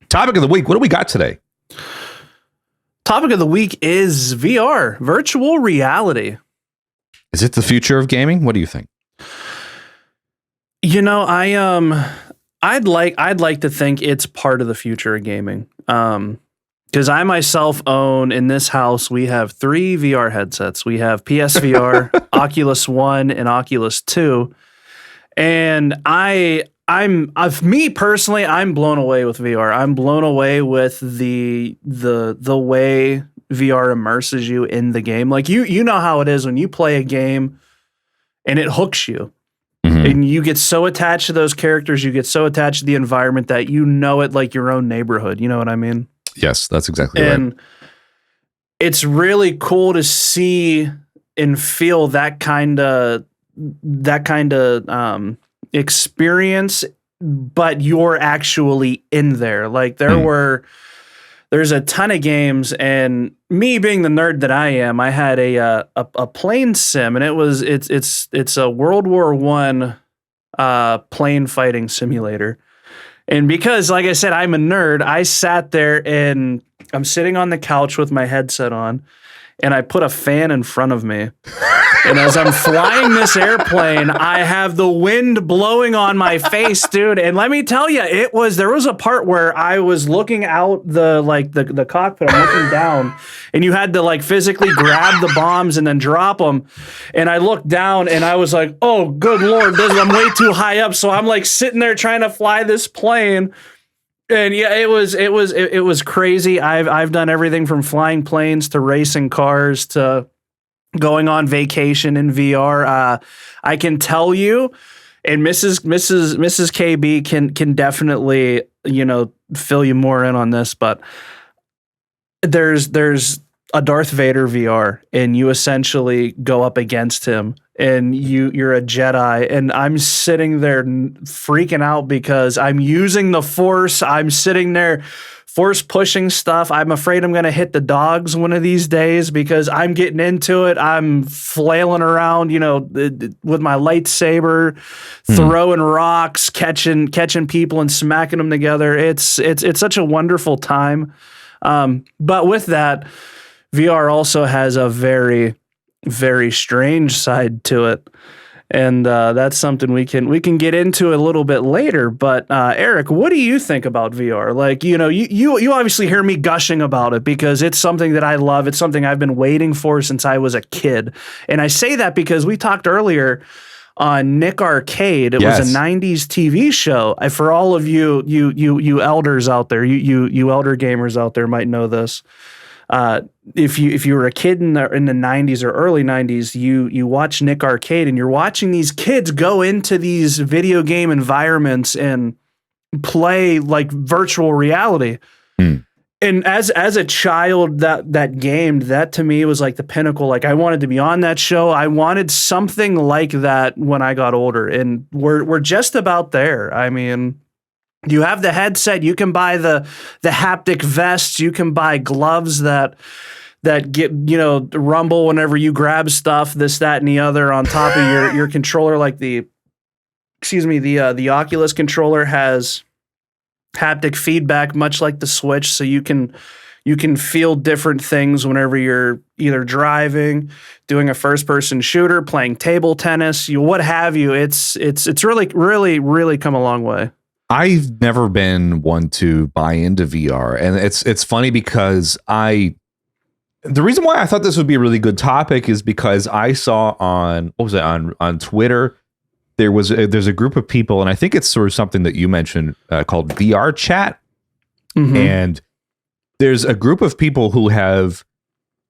Topic of the week. What do we got today? Topic of the week is VR, virtual reality. Is it the future of gaming? What do you think? I'd like to think it's part of the future of gaming. Because I myself own, in this house, we have 3 VR headsets. We have PSVR, Oculus One, and Oculus 2. And me personally, I'm blown away with VR. I'm blown away with the way VR immerses you in the game. Like you know how it is when you play a game and it hooks you. And you get so attached to those characters, you get so attached to the environment that you know it like your own neighborhood. You know what I mean? Yes, that's exactly right. And it's really cool to see and feel that kind of experience, but you're actually in there. Like there's a ton of games, and me being the nerd that I am, I had a plane sim, and it's a World War I plane fighting simulator. And because, like I said, I'm a nerd, I sat there and I'm sitting on the couch with my headset on, and I put a fan in front of me. And as I'm flying this airplane, I have the wind blowing on my face, dude. And let me tell you, there was a part where I was looking out the cockpit, I'm looking down, and you had to physically grab the bombs and then drop them. And I looked down and I was like, oh, good Lord, I'm way too high up. So I'm sitting there trying to fly this plane. And yeah, it was crazy. I've done everything from flying planes to racing cars to going on vacation in VR. I can tell you, and Mrs. KB can definitely, fill you more in on this, but there's a Darth Vader VR, and you essentially go up against him and you're a Jedi, and I'm sitting there freaking out because I'm using the Force. I'm sitting there Force pushing stuff. I'm afraid I'm going to hit the dogs one of these days because I'm getting into it. I'm flailing around, with my lightsaber, throwing rocks, catching people and smacking them together. It's such a wonderful time. But with that, VR also has a very, very strange side to it. And that's something we can get into a little bit later. But Erek, what do you think about VR? Like, you obviously hear me gushing about it because it's something that I love. It's something I've been waiting for since I was a kid. And I say that because we talked earlier on Nick Arcade. It was a 90s TV show. For all of you elders out there, you elder gamers out there might know this. If you were a kid in the 90s or early 90s, you watch Nick Arcade and you're watching these kids go into these video game environments and play like virtual reality. And as a child that gamed, that to me was like the pinnacle. Like I wanted to be on that show. I wanted something like that when I got older, and we're just about there. I mean, you have the headset, you can buy the haptic vests, you can buy gloves that get, rumble whenever you grab stuff, this, that, and the other on top of your controller. Like the Oculus controller has haptic feedback, much like the Switch, so you can feel different things whenever you're either driving, doing a first-person shooter, playing table tennis, what have you. It's really, really, really come a long way. I've never been one to buy into VR, and it's funny because the reason why I thought this would be a really good topic is because I saw on Twitter there's a group of people, and I think it's sort of something that you mentioned called vrchat, and there's a group of people who have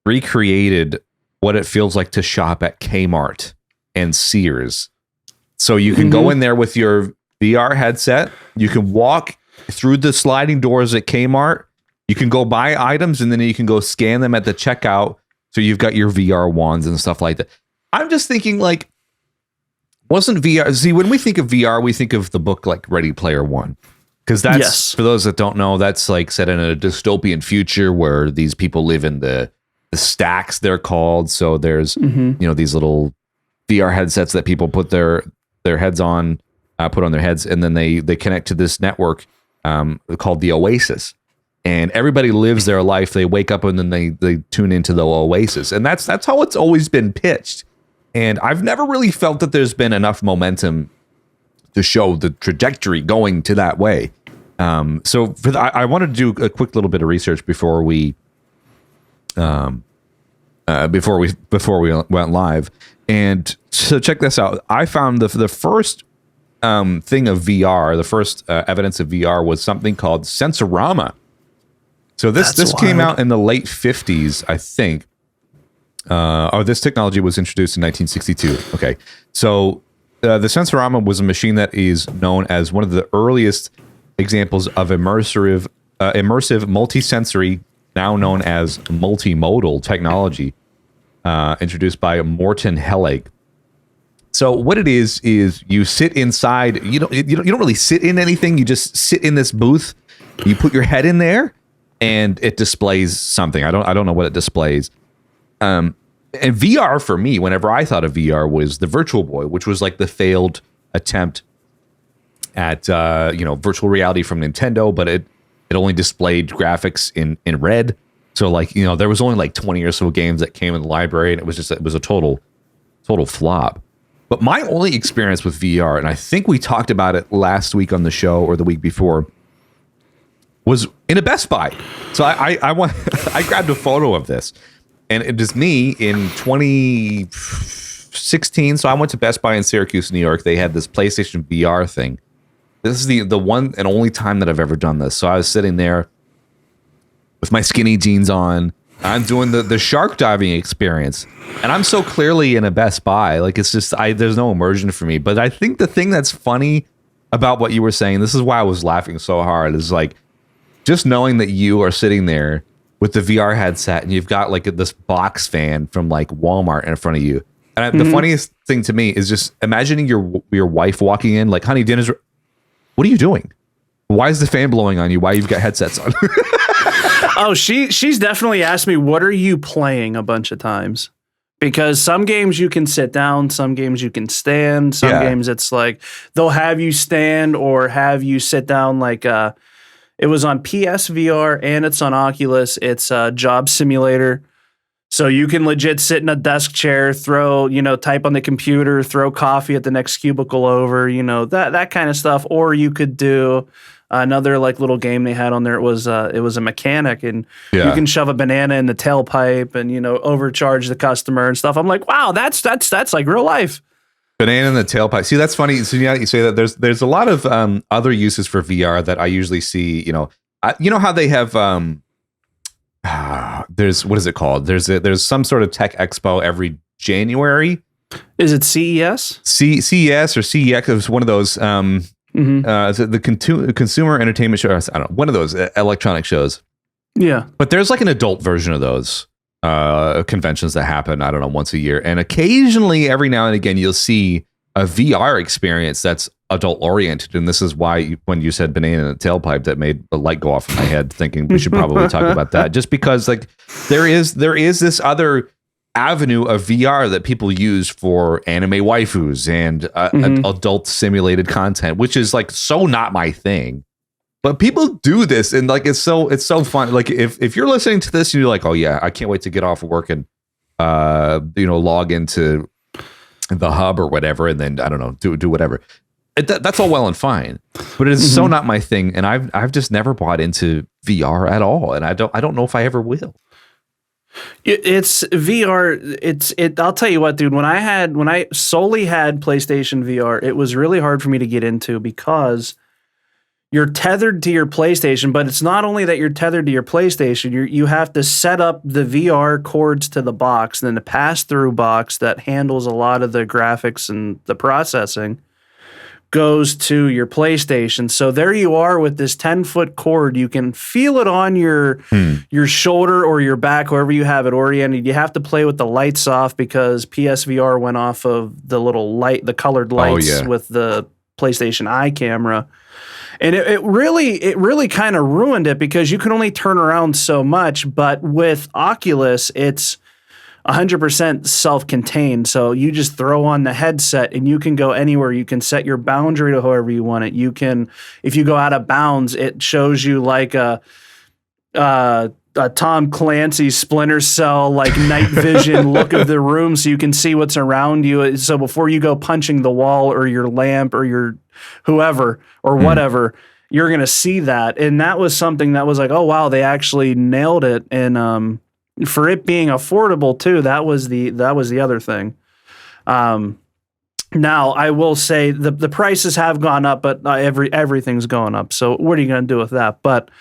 recreated what it feels like to shop at Kmart and Sears. So you can go in there with your VR headset. You can walk through the sliding doors at Kmart. You can go buy items, and then you can go scan them at the checkout. So you've got your VR wands and stuff like that. I'm just thinking, like, wasn't VR? See, when we think of VR, we think of the book like Ready Player One, because that's for those that don't know, that's like set in a dystopian future where these people live in the stacks, they're called. So there's these little VR headsets that people put their heads on. Put on their heads, and then they connect to this network called the Oasis, and everybody lives their life. They wake up and then they tune into the Oasis, and that's how it's always been pitched. And I've never really felt that there's been enough momentum to show the trajectory going to that way. So I wanted to do a quick little bit of research before we went live, and so check this out. I found the first thing of VR, the first evidence of VR was something called Sensorama. So this came out in the late 50s, I think. This technology was introduced in 1962. Okay, so the Sensorama was a machine that is known as one of the earliest examples of immersive multisensory, now known as multimodal technology, introduced by Morton Hellig. So what it is you sit inside. You don't really sit in anything. You just sit in this booth. You put your head in there, and it displays something. I don't know what it displays. And VR for me, whenever I thought of VR, was the Virtual Boy, which was like the failed attempt at virtual reality from Nintendo, but it only displayed graphics in red. So like there was only like 20 or so games that came in the library, and it was a total flop. But my only experience with VR, and I think we talked about it last week on the show or the week before, was in a Best Buy. So I grabbed a photo of this, and it is me in 2016. So I went to Best Buy in Syracuse, New York. They had this PlayStation VR thing. This is the one and only time that I've ever done this. So I was sitting there with my skinny jeans on. I'm doing the shark diving experience, and I'm so clearly in a Best Buy. Like, it's just, there's no immersion for me. But I think the thing that's funny about what you were saying, this is why I was laughing so hard, is like, just knowing that you are sitting there with the VR headset and you've got like this box fan from like Walmart in front of you, And the funniest thing to me is just imagining your wife walking in like, honey, dinner's. What are you doing? Why is the fan blowing on you? Why you've got headsets on? Oh, she's definitely asked me, what are you playing a bunch of times? Because some games you can sit down, some games you can stand, some games it's like they'll have you stand or have you sit down. Like it was on PSVR and it's on Oculus. It's a job simulator. So you can legit sit in a desk chair, type on the computer, throw coffee at the next cubicle over, that kind of stuff. Or you could do another like little game they had on there. It was a mechanic, and you can shove a banana in the tailpipe and overcharge the customer and stuff. I'm like, wow, that's like real life. Banana in the tailpipe. See, that's funny. So you say that there's a lot of other uses for VR that I usually see. How they have there's what is it called? There's some sort of tech expo every January. Is it CES? CES or CEX? It was one of those. The consumer entertainment show. I don't know, one of those electronic shows. Yeah, but there's like an adult version of those conventions that happen. I don't know, once a year, and occasionally, every now and again, you'll see a VR experience that's adult oriented. And this is why when you said banana in a tailpipe, that made the light go off in my head, thinking we should probably talk about that. Just because like there is this other avenue of VR that people use for anime waifus and adult simulated content, which is like so not my thing. But people do this, and like it's so fun. Like if you're listening to this and you're like, oh yeah, I can't wait to get off of work and log into the hub or whatever, and then I don't know, do whatever. That's all well and fine, but it is so not my thing, and I've just never bought into VR at all, and I don't know if I ever will. It's VR. I'll tell you what, dude. When I solely had PlayStation VR, it was really hard for me to get into because you're tethered to your PlayStation. But it's not only that you're tethered to your PlayStation. You have to set up the VR cords to the box, and then the pass-through box that handles a lot of the graphics and the processing goes to your PlayStation. So there you are with this 10-foot cord. You can feel it on your shoulder or your back, wherever you have it oriented. You have to play with the lights off because PSVR went off of the little light, the colored lights with the PlayStation Eye camera. And it really kind of ruined it because you can only turn around so much. But with Oculus, it's 100% self-contained. So you just throw on the headset and you can go anywhere. You can set your boundary to however you want it. You can, if you go out of bounds, it shows you like a Tom Clancy Splinter Cell, like night vision look of the room, so you can see what's around you. So before you go punching the wall or your lamp or your whoever or whatever, you're going to see that. And that was something that was like, oh wow, they actually nailed it. And, for it being affordable too, that was the other thing. Now I will say the prices have gone up, but everything's going up. So what are you going to do with that? But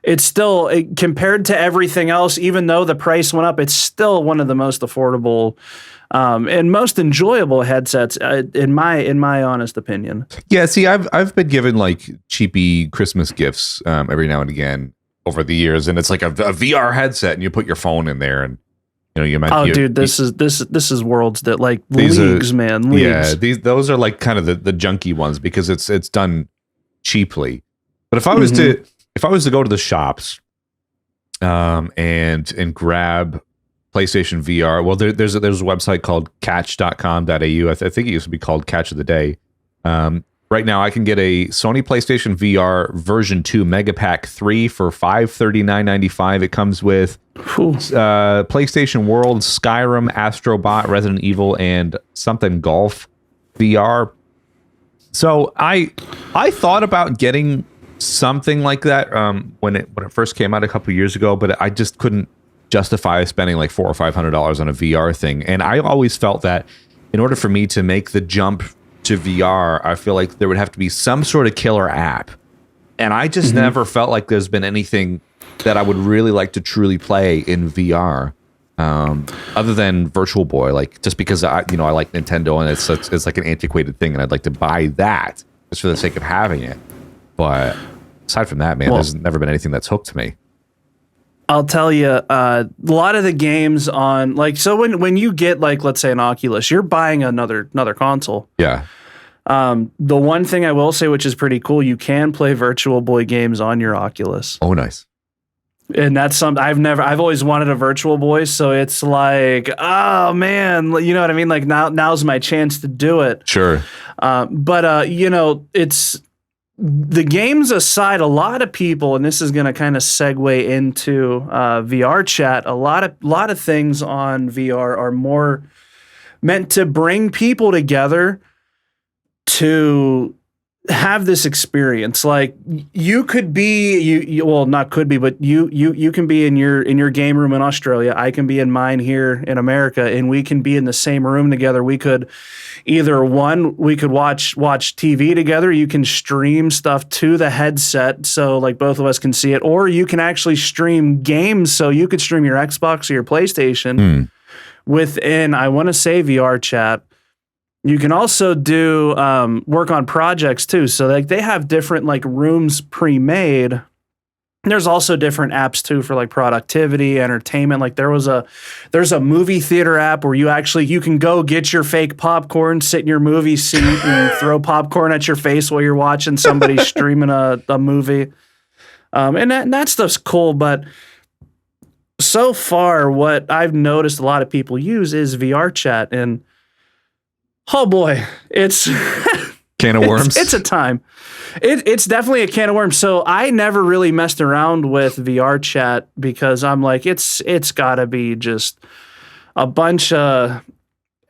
it's still compared to everything else, even though the price went up, it's still one of the most affordable and most enjoyable headsets in my honest opinion. Yeah, see, I've been given like cheapy Christmas gifts every now and again over the years, and it's like a VR headset, and you put your phone in there, and you might. Oh, dude, this is worlds that like leagues, man. Leagues. Yeah, those are like kind of the junky ones because it's done cheaply. But if I was to go to the shops, and grab PlayStation VR, well, there's a website called catch.com.au. I think it used to be called Catch of the Day. Right now, I can get a Sony PlayStation VR version 2 Mega Pack 3 for $539.95. It comes with PlayStation World, Skyrim, Astrobot, Resident Evil, and something Golf VR. So I thought about getting something like that when it first came out a couple years ago, but I just couldn't justify spending like $400 or $500 on a VR thing. And I always felt that in order for me to make the jump to VR, I feel like there would have to be some sort of killer app. And I just never felt like there's been anything that I would really like to truly play in VR, other than Virtual Boy, like just because I like Nintendo and it's like an antiquated thing and I'd like to buy that just for the sake of having it. But aside from that, man, there's never been anything that's hooked me. I'll tell you, a lot of the games on like, so when you get like, let's say an Oculus, you're buying another console. Yeah. The one thing I will say, which is pretty cool, you can play Virtual Boy games on your Oculus. Oh, nice. And that's something I've always wanted a Virtual Boy. So it's like, oh man, you know what I mean? Like now's my chance to do it. Sure. But you know, it's the games aside, a lot of people, and this is going to kind of segue into VR chat. A lot of things on VR are more meant to bring people together to have this experience. Like you could be you well, not could be, but you can be in your game room in Australia. I can be in mine here in America, and we can be in the same room together. We could we could watch TV together. You can stream stuff to the headset, so like both of us can see it, or you can actually stream games. So you could stream your Xbox or your PlayStation within, I want to say, VR chat. You can also do work on projects too. So like they have different like rooms pre-made. There's also different apps too for like productivity, entertainment. Like there's a movie theater app where you can go get your fake popcorn, sit in your movie seat and throw popcorn at your face while you're watching somebody streaming a movie. And that stuff's cool. But so far what I've noticed a lot of people use is VR chat, and oh boy, it's can of worms. It's a time. It's definitely a can of worms. So I never really messed around with VR chat because I'm like, it's got to be just a bunch of,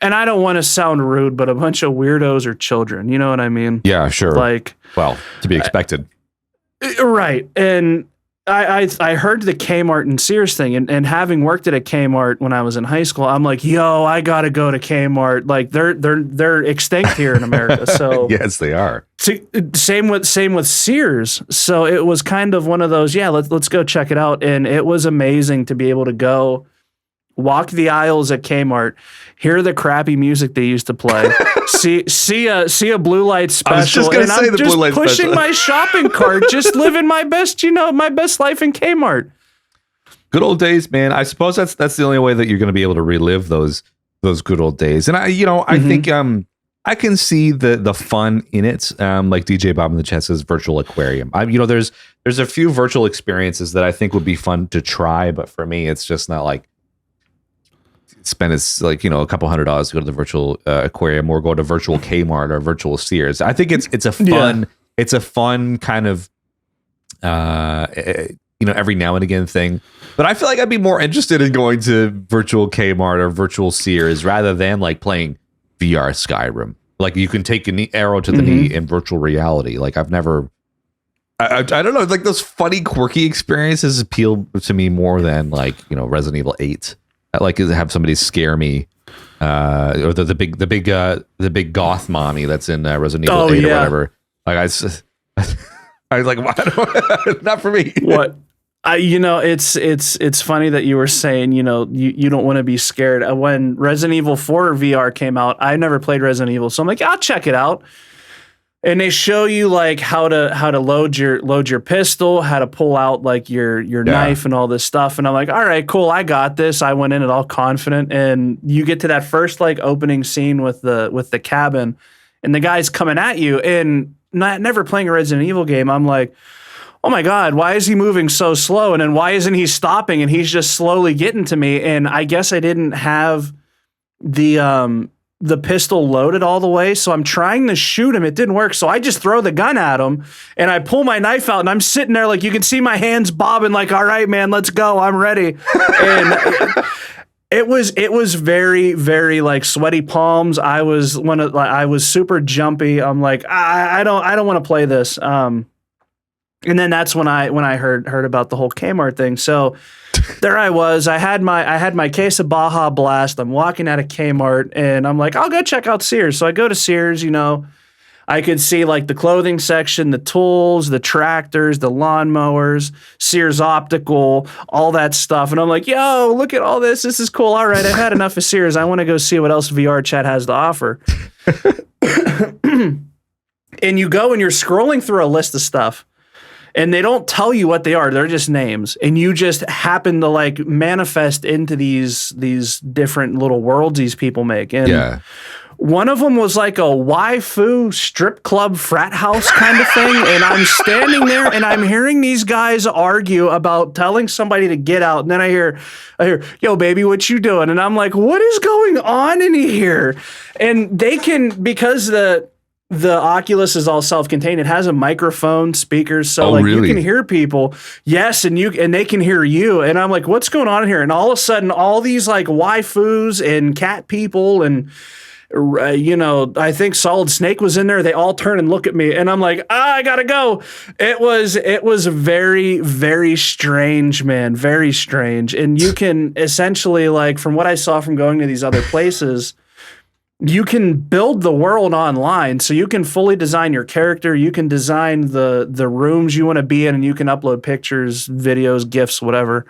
and I don't want to sound rude, but a bunch of weirdos or children. You know what I mean? Yeah, sure. Like, well, to be expected. Right. And I heard the Kmart and Sears thing, and having worked at a Kmart when I was in high school, I'm like, yo, I gotta go to Kmart. Like they're extinct here in America. So yes, they are. Same with Sears. So it was kind of one of those, yeah, let's go check it out. And it was amazing to be able to go walk the aisles at Kmart, hear the crappy music they used to play, see a blue light special, I was just gonna say I'm the just blue light pushing special. my shopping cart, just living my best life in Kmart. Good old days, man. I suppose that's the only way that you're going to be able to relive those good old days. And I think I can see the fun in it. Like DJ Bob in the chat says, virtual aquarium. There's a few virtual experiences that I think would be fun to try, but for me, it's just not like spend a couple $100 to go to the virtual aquarium or go to virtual Kmart or virtual Sears. I think it's a fun kind of every now and again thing. But I feel like I'd be more interested in going to virtual Kmart or virtual Sears rather than like playing VR Skyrim. Like you can take an arrow to the knee in virtual reality. Like I don't know, like those funny quirky experiences appeal to me more than like Resident Evil 8. I like to have somebody scare me, or the big goth mommy that's in Resident Evil 8 or whatever. Like I was like, not for me. What? It's funny that you were saying, you don't want to be scared. When Resident Evil 4 VR came out, I never played Resident Evil, so I'm like, I'll check it out. And they show you like how to load your pistol, how to pull out like your knife and all this stuff. And I'm like, all right, cool, I got this. I went in it all confident. And you get to that first like opening scene with the cabin, and the guy's coming at you. And never playing a Resident Evil game, I'm like, oh my God, why is he moving so slow? And then why isn't he stopping? And he's just slowly getting to me. And I guess I didn't have the pistol loaded all the way. So I'm trying to shoot him. It didn't work. So I just throw the gun at him and I pull my knife out, and I'm sitting there like you can see my hands bobbing like, all right, man, let's go. I'm ready. And it was very, very like sweaty palms. I was super jumpy. I'm like, I don't want to play this. And then that's when I heard about the whole Kmart thing. So there I was. I had my case of Baja Blast. I'm walking out of Kmart, and I'm like, I'll go check out Sears. So I go to Sears. I could see like the clothing section, the tools, the tractors, the lawnmowers, Sears Optical, all that stuff. And I'm like, yo, look at all this. This is cool. All right, I've had enough of Sears. I want to go see what else VR chat has to offer. And you go and you're scrolling through a list of stuff. and they don't tell you what they are. They're just names, and you just happen to like manifest into these different little worlds these people make. And one of them was like a waifu strip club frat house kind of thing. And I'm standing there and I'm hearing these guys argue about telling somebody to get out. And then I hear, yo, baby, what you doing? And I'm like, what is going on in here? And they can, because the Oculus is all self-contained, it has a microphone, speakers, so you can hear people. Yes, and they can hear you. And I'm like, what's going on here? And all of a sudden, all these like waifus and cat people and I think Solid Snake was in there. They all turn and look at me, and I'm like, I gotta go. It was very, very strange, man, very strange. And you can essentially, like, from what I saw from going to these other places, you can build the world online, so you can fully design your character. You can design the rooms you want to be in, and you can upload pictures, videos, GIFs, whatever.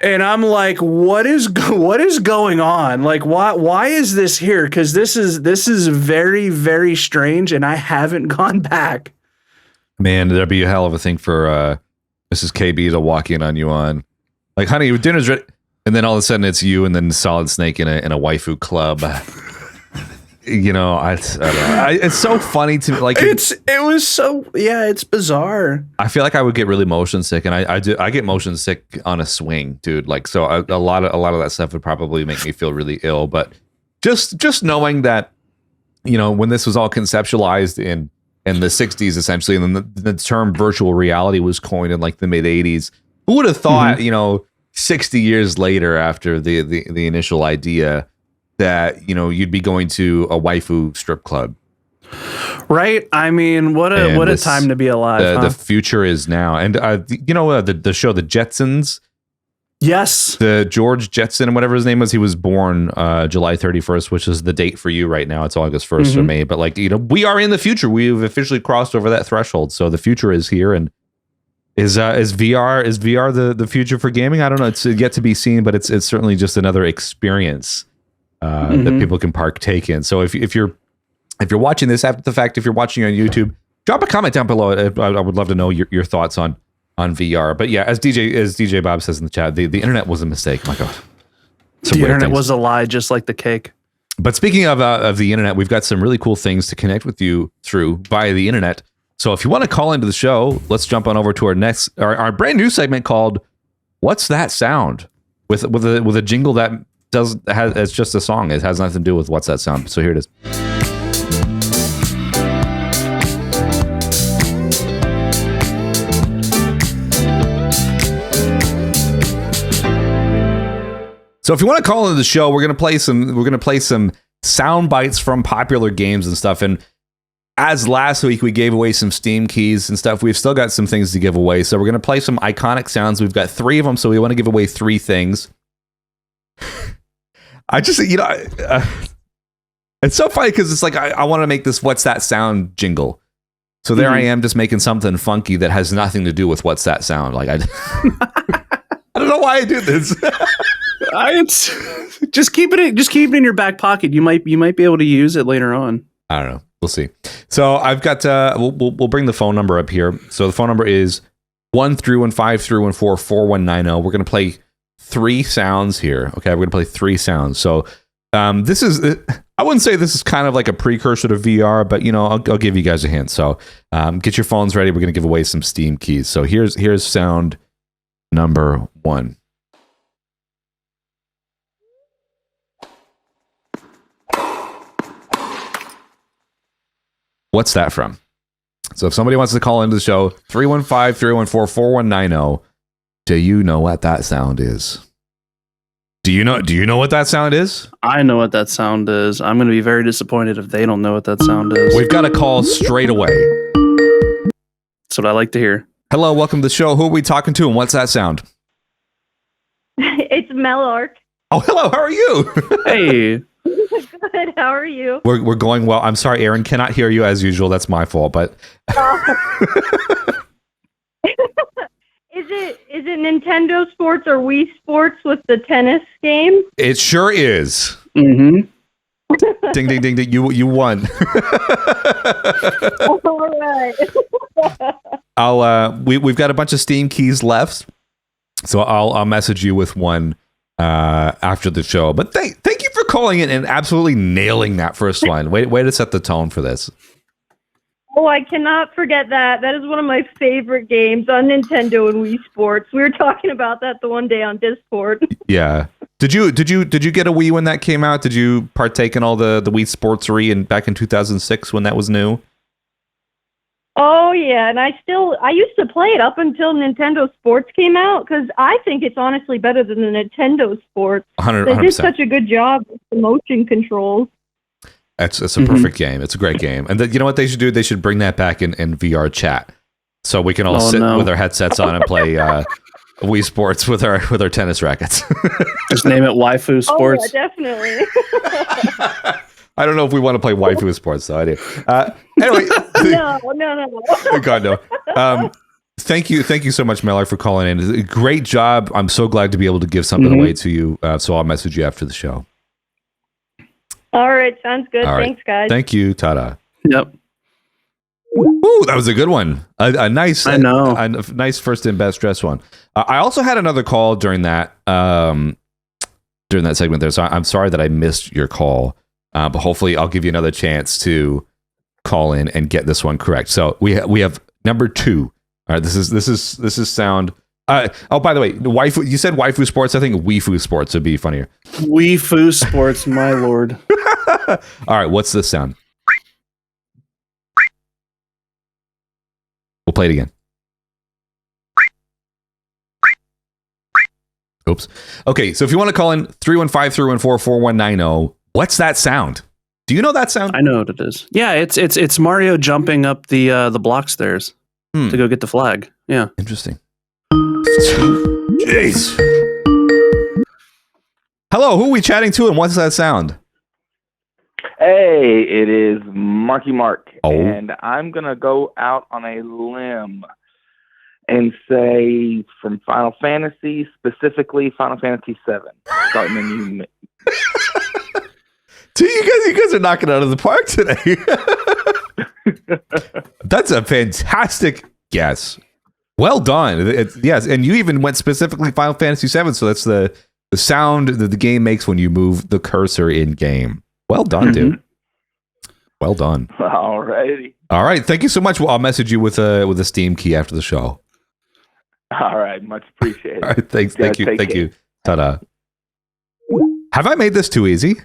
And I'm like, what is going on? Like, why is this here? Because this is very, very strange, and I haven't gone back. Man, that'd be a hell of a thing for Mrs. KB to walk in on you on. Like, honey, your dinner's ready. And then all of a sudden it's you and then Solid Snake in a waifu club. You know, I don't know. It's so funny to me. Like, it's bizarre. I feel like I would get really motion sick, and I get motion sick on a swing, dude. Like, so a lot of that stuff would probably make me feel really ill. But just knowing that, when this was all conceptualized in the 60s, essentially, and then the term virtual reality was coined in like the mid 80s, who would have thought, 60 years later after the initial idea, that you'd be going to a waifu strip club, right? I mean, what a time to be alive. The future is now, and the show The Jetsons. Yes, the George Jetson and whatever his name was. He was born July 31st, which is the date for you right now. It's August 1st for me, but we are in the future. We've officially crossed over that threshold, so the future is here. And is VR the future for gaming? I don't know. It's yet to be seen, but it's certainly just another experience that people can partake in. So if you're watching this after the fact, if you're watching on YouTube, drop a comment down below. I would love to know your thoughts on VR. But yeah, as DJ Bob says in the chat, the internet was a mistake. My God, the internet was a lie, just like the cake. But speaking of the internet, we've got some really cool things to connect with you through via the internet. So if you want to call into the show, let's jump on over to our brand new segment called "What's That Sound?" with a jingle that it's just a song. It has nothing to do with what's that sound. So here it is. So if you want to call into the show, we're gonna play some sound bites from popular games and stuff. And as last week we gave away some Steam keys and stuff, we've still got some things to give away. So we're gonna play some iconic sounds. We've got 3 of them, so we want to give away 3 things. I just, it's so funny because it's like I want to make this "What's That Sound" jingle. So there I am, just making something funky that has nothing to do with "What's That Sound." Like I don't know why I do this. Just keep it in your back pocket. You might be able to use it later on. I don't know. We'll see. So I've got we'll bring the phone number up here. So the phone number is 1-315-314-4190. We're gonna play 3 sounds here. Okay, we're gonna play 3 sounds. So this is, I wouldn't say this is kind of like a precursor to VR, but I'll give you guys a hint. So get your phones ready. We're gonna give away some Steam keys. So here's sound number 1. What's that from? So if somebody wants to call into the show, 315-314-4190. Do you know what that sound is? Do you know what that sound is? I know what that sound is. I'm going to be very disappointed if they don't know what that sound is. We've got a call straight away. That's what I like to hear. Hello, welcome to the show. Who are we talking to, and what's that sound? It's Mellark. Oh, hello. How are you? Hey. Good. How are you? We're going well. I'm sorry, Aaron cannot hear you as usual. That's my fault, but Is it Nintendo Sports or Wii Sports with the tennis game? It sure is. Mm-hmm. Ding, ding, ding, ding. You won. All right. we've got a bunch of Steam keys left, so I'll message you with one after the show. But thank you for calling in and absolutely nailing that first one. Way to set the tone for this. Oh, I cannot forget that. That is one of my favorite games on Nintendo and Wii Sports. We were talking about that the one day on Discord. Yeah. Did you get a Wii when that came out? Did you partake in all the Wii Sportsery back in 2006 when that was new? Oh, yeah, and I used to play it up until Nintendo Sports came out, because I think it's honestly better than the Nintendo Sports. 100%. They did such a good job with the motion controls. It's a perfect game. It's a great game. And you know what they should do? They should bring that back in VR chat, so we can all sit with our headsets on and play Wii Sports with our tennis rackets. Just name it Waifu Sports. Oh, yeah, definitely. I don't know if we want to play Waifu Sports, though. I do. Anyway. No. God, no. Thank you so much, Miller, for calling in. Great job. I'm so glad to be able to give something away to you. So I'll message you after the show. All right, sounds good. All right. Thanks, guys. Thank you, Tada. Yep. Ooh, that was a good one. A nice, I know. a nice first and best dressed one. I also had another call during that segment there. So I'm sorry that I missed your call, but hopefully I'll give you another chance to call in and get this one correct. So we have number 2. All right, this is sound. Oh, by the way, waifu. You said Waifu Sports. I think Wifu Sports would be funnier. Waifu Sports, my lord. All right, what's this sound? We'll play it again. Oops. Okay, so if you want to call in 315-314-4190, what's that sound? Do you know that sound? I know what it is. Yeah, it's Mario jumping up the block stairs to go get the flag. Yeah. Interesting. Jeez. Hello, who are we chatting to and what's that sound? Hey, it is Marky Mark. Oh. And I'm going to go out on a limb and say from Final Fantasy, specifically Final Fantasy VII. Starting a new... Dude, you guys are knocking it out of the park today. That's a fantastic guess. Well done. Yes, and you even went specifically Final Fantasy VII, so that's the sound that the game makes when you move the cursor in game. Well done, dude. Well done. All righty. All right, thank you so much. Well, I'll message you with a Steam key after the show. All right, much appreciated. All right, thanks. Thank you. Take Thank care. you. Ta-da. Have I made this too easy?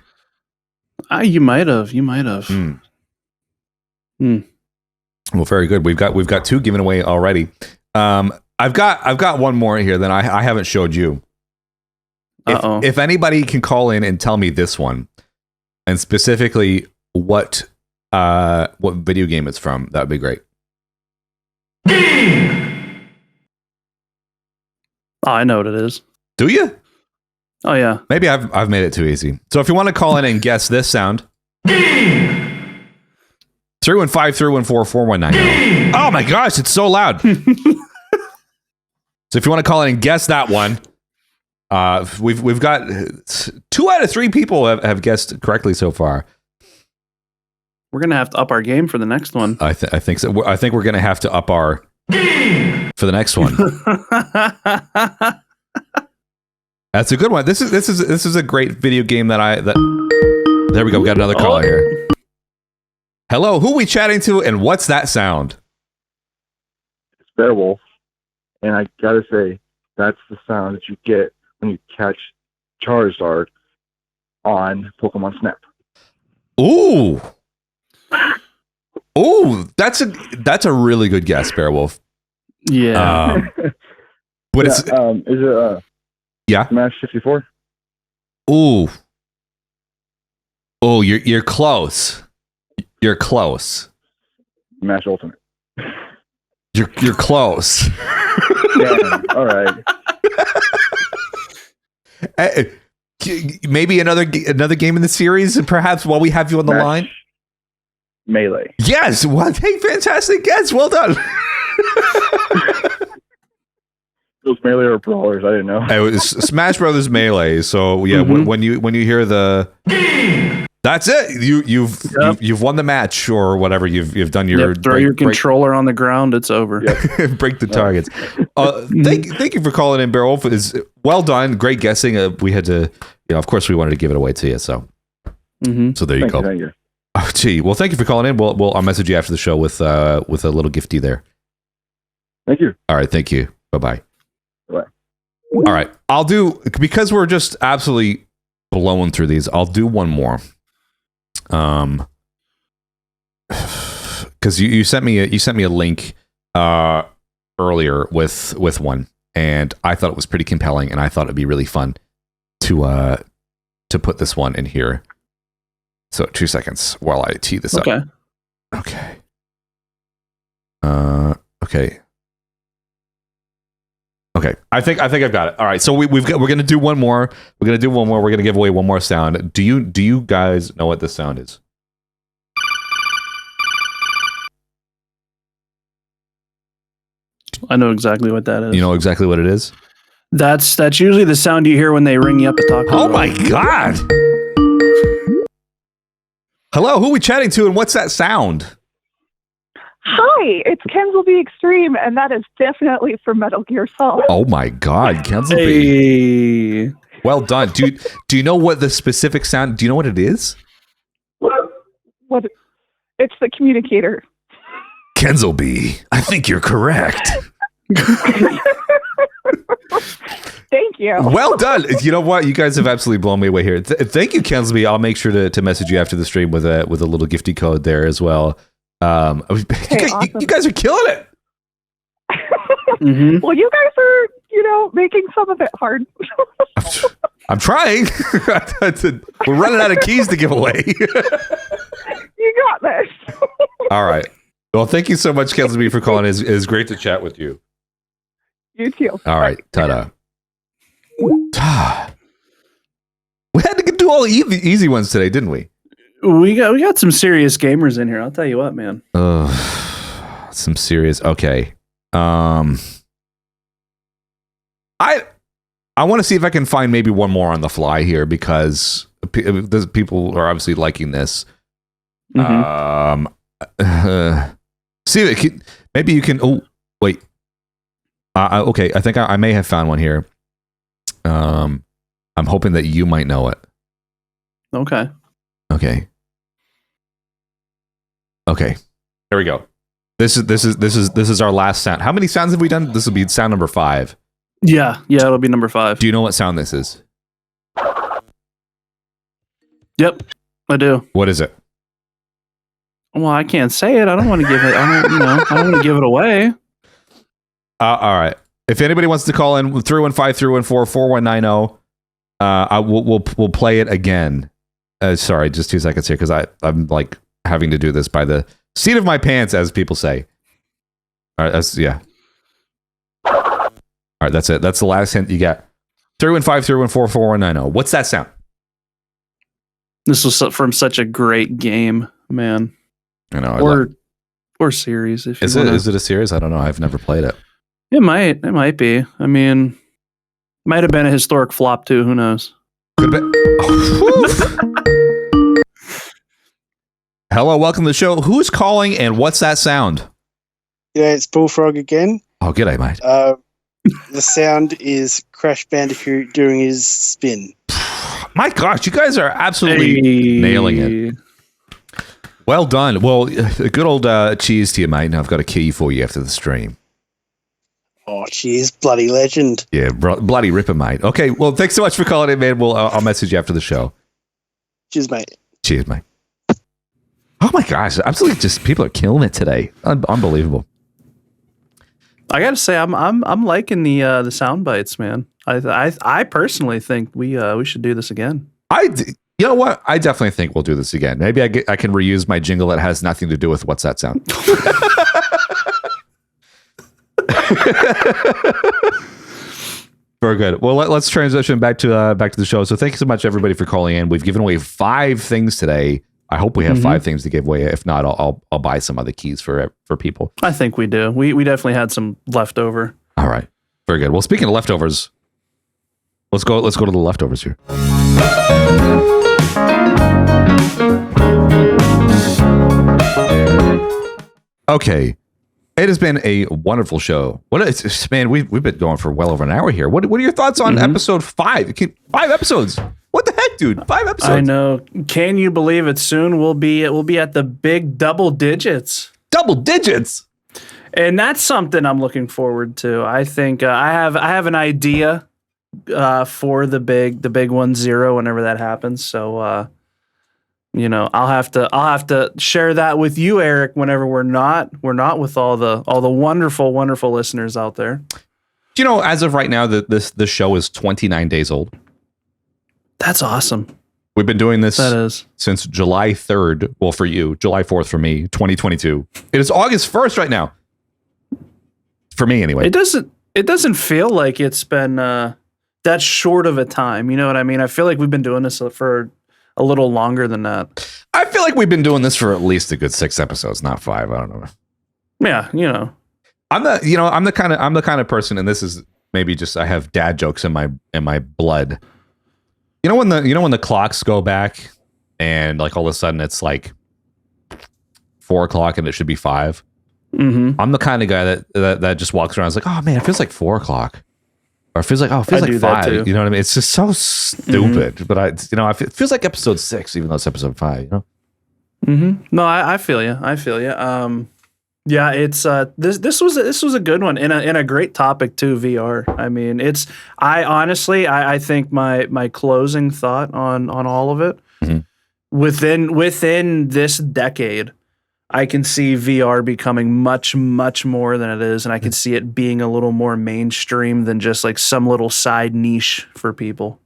You might have. Well, very good. We've got 2 given away already. I've got one more here that I haven't showed you. If anybody can call in and tell me this one, and specifically what video game it's from, that would be great. Oh, I know what it is. Do you? Oh yeah. Maybe I've made it too easy. So if you want to call in and guess this sound, 315-314-4190. Oh my gosh, it's so loud. So if you want to call in and guess that one, we've got 2 out of 3 people have guessed correctly so far. We're gonna have to up our game for the next one. I think so. I think we're gonna have to up our for the next one. That's a good one. This is a great video game that there we go. We got another caller here. Hello, who are we chatting to, and what's that sound? It's Beowulf, and I gotta say, that's the sound that you get when you catch Charizard on Pokemon Snap. Ooh, that's a really good guess, Beowulf. Yeah, but is it yeah, Smash 64? Ooh, you're close. You're close. Smash Ultimate. You're close. Damn. All right. Maybe another game in the series, perhaps, while we have you on the line. Melee. Yes. Well, hey, fantastic guess. Well done. Those Melee are brawlers. I didn't know. It was Smash Brothers Melee. So yeah, when you hear the That's it. You've won the match or whatever. You've done your throw your controller on the ground. It's over. break the targets. Thank you for calling in, Bear Wolf. Is well done. Great guessing. We had to, of course, we wanted to give it away to you. So, so there you go. Thank you. Oh, gee. Well, thank you for calling in. I'll message you after the show with a little gifty there. Thank you. All right. Thank you. Bye-bye. Bye. All right. I'll do, because we're just absolutely blowing through these. I'll do one more. Because you sent me a link earlier with one, and I thought it was pretty compelling, and I thought it'd be really fun to put this one in here. So 2 seconds while I tee this up. Okay. Okay. I think I've got it. All right. So we're going to do one more. We're going to give away one more sound. Do you guys know what this sound is? I know exactly what that is. You know exactly what it is? That's usually the sound you hear when they ring you up at Taco Bell. Oh my God. Hello, who are we chatting to, and what's that sound? Hi, it's Kenzelby Extreme, and that is definitely from Metal Gear Solid. Oh my God, Kenzelby. Hey. Well done. Do you know what the specific sound? Do you know what it is? What? It's the communicator. Kenzelby, I think you're correct. Thank you. Well done. You know what? You guys have absolutely blown me away here. Thank you, Kenzelby. I'll make sure to message you after the stream with a little gifty code there as well. Awesome. You guys are killing it. Mm-hmm. Well, you guys are, making some of it hard. I'm trying. We're running out of keys to give away. You got this. All right. Well, thank you so much, Kenzelby, for calling. It's great to chat with you. You too. All right. Ta-da. We had to do all the easy ones today, didn't we? We got some serious gamers in here. I'll tell you what, man. Some serious. Okay. I want to see if I can find maybe one more on the fly here, because people are obviously liking this. Mm-hmm. See, maybe you can. Oh, wait. Okay, I think I may have found one here. I'm hoping that you might know it. Okay. Here we go. This is our last sound. How many sounds have we done? This will be sound number 5. Yeah, it'll be number 5. Do you know what sound this is? Yep, I do. What is it? Well, I can't say it. I don't want to give it. I don't want to give it away. All right. If anybody wants to call in, 315-314-4190. We'll play it again. Sorry, just 2 seconds here, because I'm like having to do this by the seat of my pants, as people say. All right, All right, that's it. That's the last hint you get. 315-314-4190. What's that sound? This was from such a great game, man. I know. Or series. If you is it a series? I don't know. I've never played it. It might be. I mean, might have been a historic flop too. Who knows? Could be. Hello, welcome to the show. Who's calling, and what's that sound? Yeah, it's Bullfrog again. Oh, g'day, mate. The sound is Crash Bandicoot doing his spin. My gosh, you guys are absolutely nailing it. Well done. Well, a good old cheers to you, mate. And I've got a key for you after the stream. Oh, cheers, bloody legend. Yeah, bloody ripper, mate. Okay, well, thanks so much for calling in, man. I'll message you after the show. Cheers, mate. Cheers, mate. Oh my gosh, absolutely! Just people are killing it today. Unbelievable. I gotta say, I'm liking the sound bites, man. I personally think we should do this again. You know what? I definitely think we'll do this again. Maybe I can reuse my jingle that has nothing to do with what's that sound. Very good. Well, let's transition back to the show. So thank you so much, everybody, for calling in. We've given away 5 things today. I hope we have 5 things to give away. If not, I'll buy some other keys for people. I think we do. We definitely had some leftover. All right. Very good. Well, speaking of leftovers, let's go to the leftovers here. Okay. It has been a wonderful show. Man, we've been going for well over an hour here. What are your thoughts on episode 5? 5 episodes. What the heck, dude? 5 episodes. I know. Can you believe it? Soon we'll be at the big double digits. Double digits. And that's something I'm looking forward to. I think I have an idea for the big 1-0 whenever that happens. So I'll have to share that with you, Eric, whenever we're not with all the wonderful listeners out there. Do you know, as of right now, this show is 29 days old. That's awesome. We've been doing this That is. since July 3rd. Well, for you, July 4th for me, 2022. It is August 1st right now. For me, anyway. It doesn't feel like it's been that short of a time. You know what I mean? I feel like we've been doing this for a little longer than that. I feel like we've been doing this for at least a good 6 episodes, not 5. I don't know. Yeah, I'm the kind of person, and this is maybe just I have dad jokes in my blood. You know when the clocks go back and like all of a sudden it's like 4 o'clock and it should be 5. Mm-hmm. I'm the kind of guy that just walks around. It's like, oh man, it feels like 4 o'clock, or it feels like like 5. You know what I mean? It's just so stupid. Mm-hmm. But it feels like episode 6, even though it's episode 5. You know? Mm-hmm. No, I feel you. Yeah, it's this was a good one and a great topic too. VR. I mean, I think my closing thought on all of it within this decade, I can see VR becoming much more than it is, and I can see it being a little more mainstream than just like some little side niche for people.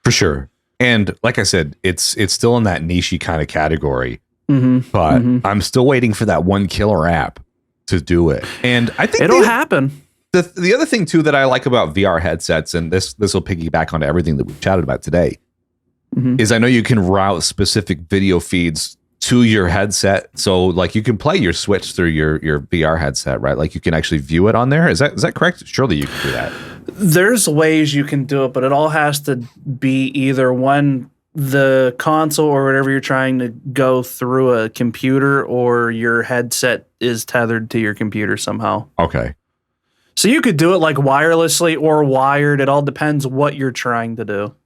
For sure. And like I said, it's still in that niche-y kind of category. Mm-hmm. But I'm still waiting for that one killer app to do it. And I think it'll happen. The other thing too that I like about VR headsets, and this will piggyback onto everything that we've chatted about today, is I know you can route specific video feeds to your headset. So like you can play your Switch through your VR headset, right? Like you can actually view it on there. Is that correct? Surely you can do that. There's ways you can do it, but it all has to be either the console or whatever you're trying to go through a computer, or your headset is tethered to your computer somehow. Okay. So you could do it like wirelessly or wired. It all depends what you're trying to do.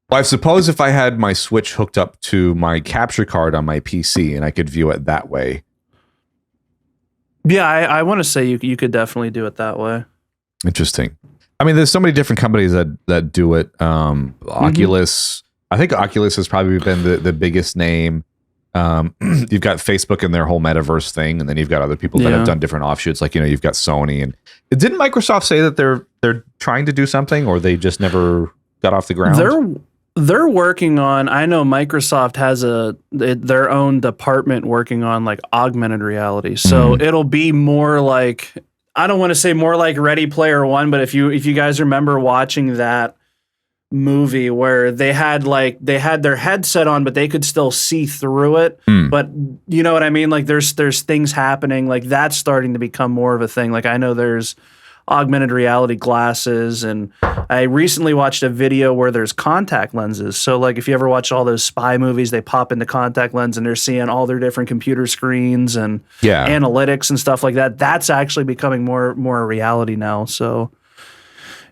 Well, I suppose if I had my Switch hooked up to my capture card on my PC and I could view it that way. Yeah, I want to say you could definitely do it that way. Interesting. I mean, there's so many different companies that do it. Oculus. I think Oculus has probably been the biggest name. You've got Facebook and their whole metaverse thing, and then you've got other people that have done different offshoots. Like, you've got Sony, and didn't Microsoft say that they're trying to do something, or they just never got off the ground? They're working on. I know Microsoft has their own department working on like augmented reality. So it'll be more like, I don't want to say more like Ready Player One, but if you guys remember watching that movie where they had their headset on, but they could still see through it. But you know what I mean? Like there's things happening, like that's starting to become more of a thing. Like I know there's augmented reality glasses, and I recently watched a video where there's contact lenses. So like if you ever watch all those spy movies, they pop into contact lens and they're seeing all their different computer screens and analytics and stuff like that. That's actually becoming more a reality now. So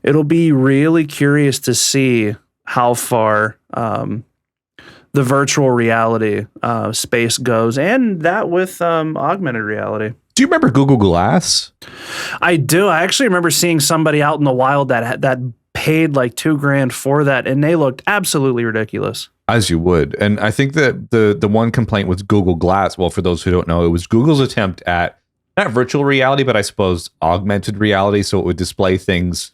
it'll be really curious to see how far the virtual reality space goes, and that with augmented reality. Do you remember Google Glass? I do. I actually remember seeing somebody out in the wild that paid like $2,000 for that, and they looked absolutely ridiculous. As you would. And I think that the one complaint with Google Glass, well, for those who don't know, it was Google's attempt at not virtual reality, but I suppose augmented reality. So it would display things.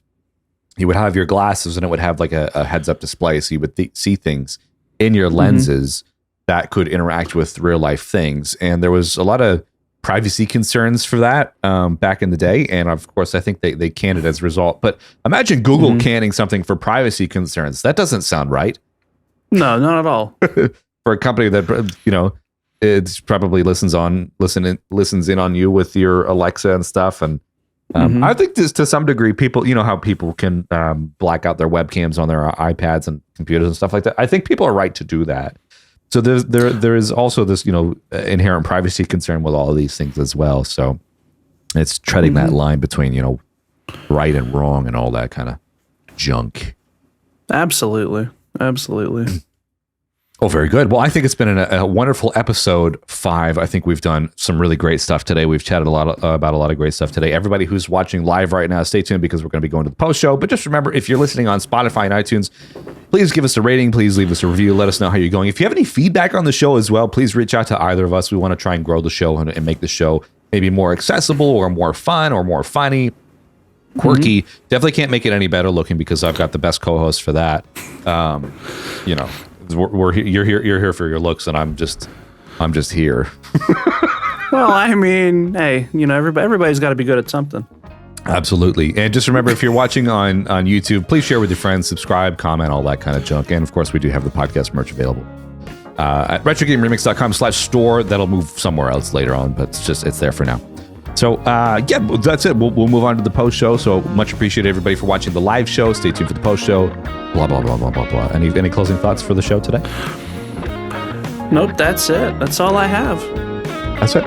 You would have your glasses and it would have like a heads-up display, so you would see things in your lenses that could interact with real-life things. And there was a lot of privacy concerns for that back in the day, and of course I think they canned it as a result. But imagine Google canning something for privacy concerns. That doesn't sound right. No, not at all. For a company that it's probably listens in on you with your Alexa and stuff, and I think this, to some degree, people, you know how people can black out their webcams on their iPads and computers and stuff like that. I think people are right to do that. So there is also this, you know, inherent privacy concern with all of these things as well. So it's treading that line between, you know, right and wrong and all that kind of junk. Absolutely. Oh, very good. Well, I think it's been a wonderful episode 5. I think we've done some really great stuff today. We've chatted about a lot of great stuff today. Everybody who's watching live right now, stay tuned because we're going to be going to the post show. But just remember, if you're listening on Spotify and iTunes, please give us a rating. Please leave us a review. Let us know how you're going. If you have any feedback on the show as well, please reach out to either of us. We want to try and grow the show and make the show maybe more accessible or more fun or more funny. Quirky. Definitely can't make it any better looking because I've got the best co-host for that. You know, you're here for your looks, and I'm just here. Well, I mean, hey, you know, everybody's got to be good at something. Absolutely. And just remember, if you're watching on YouTube, please share with your friends, subscribe, comment, all that kind of junk. And of course, we do have the podcast merch available at retrogameremix.com/store. That'll move somewhere else later on, but it's there for now. So, yeah, that's it. We'll move on to the post show. So much appreciate everybody for watching the live show. Stay tuned for the post show. Blah, blah, blah, blah, blah, blah. Any closing thoughts for the show today? Nope, that's it. That's all I have. That's it.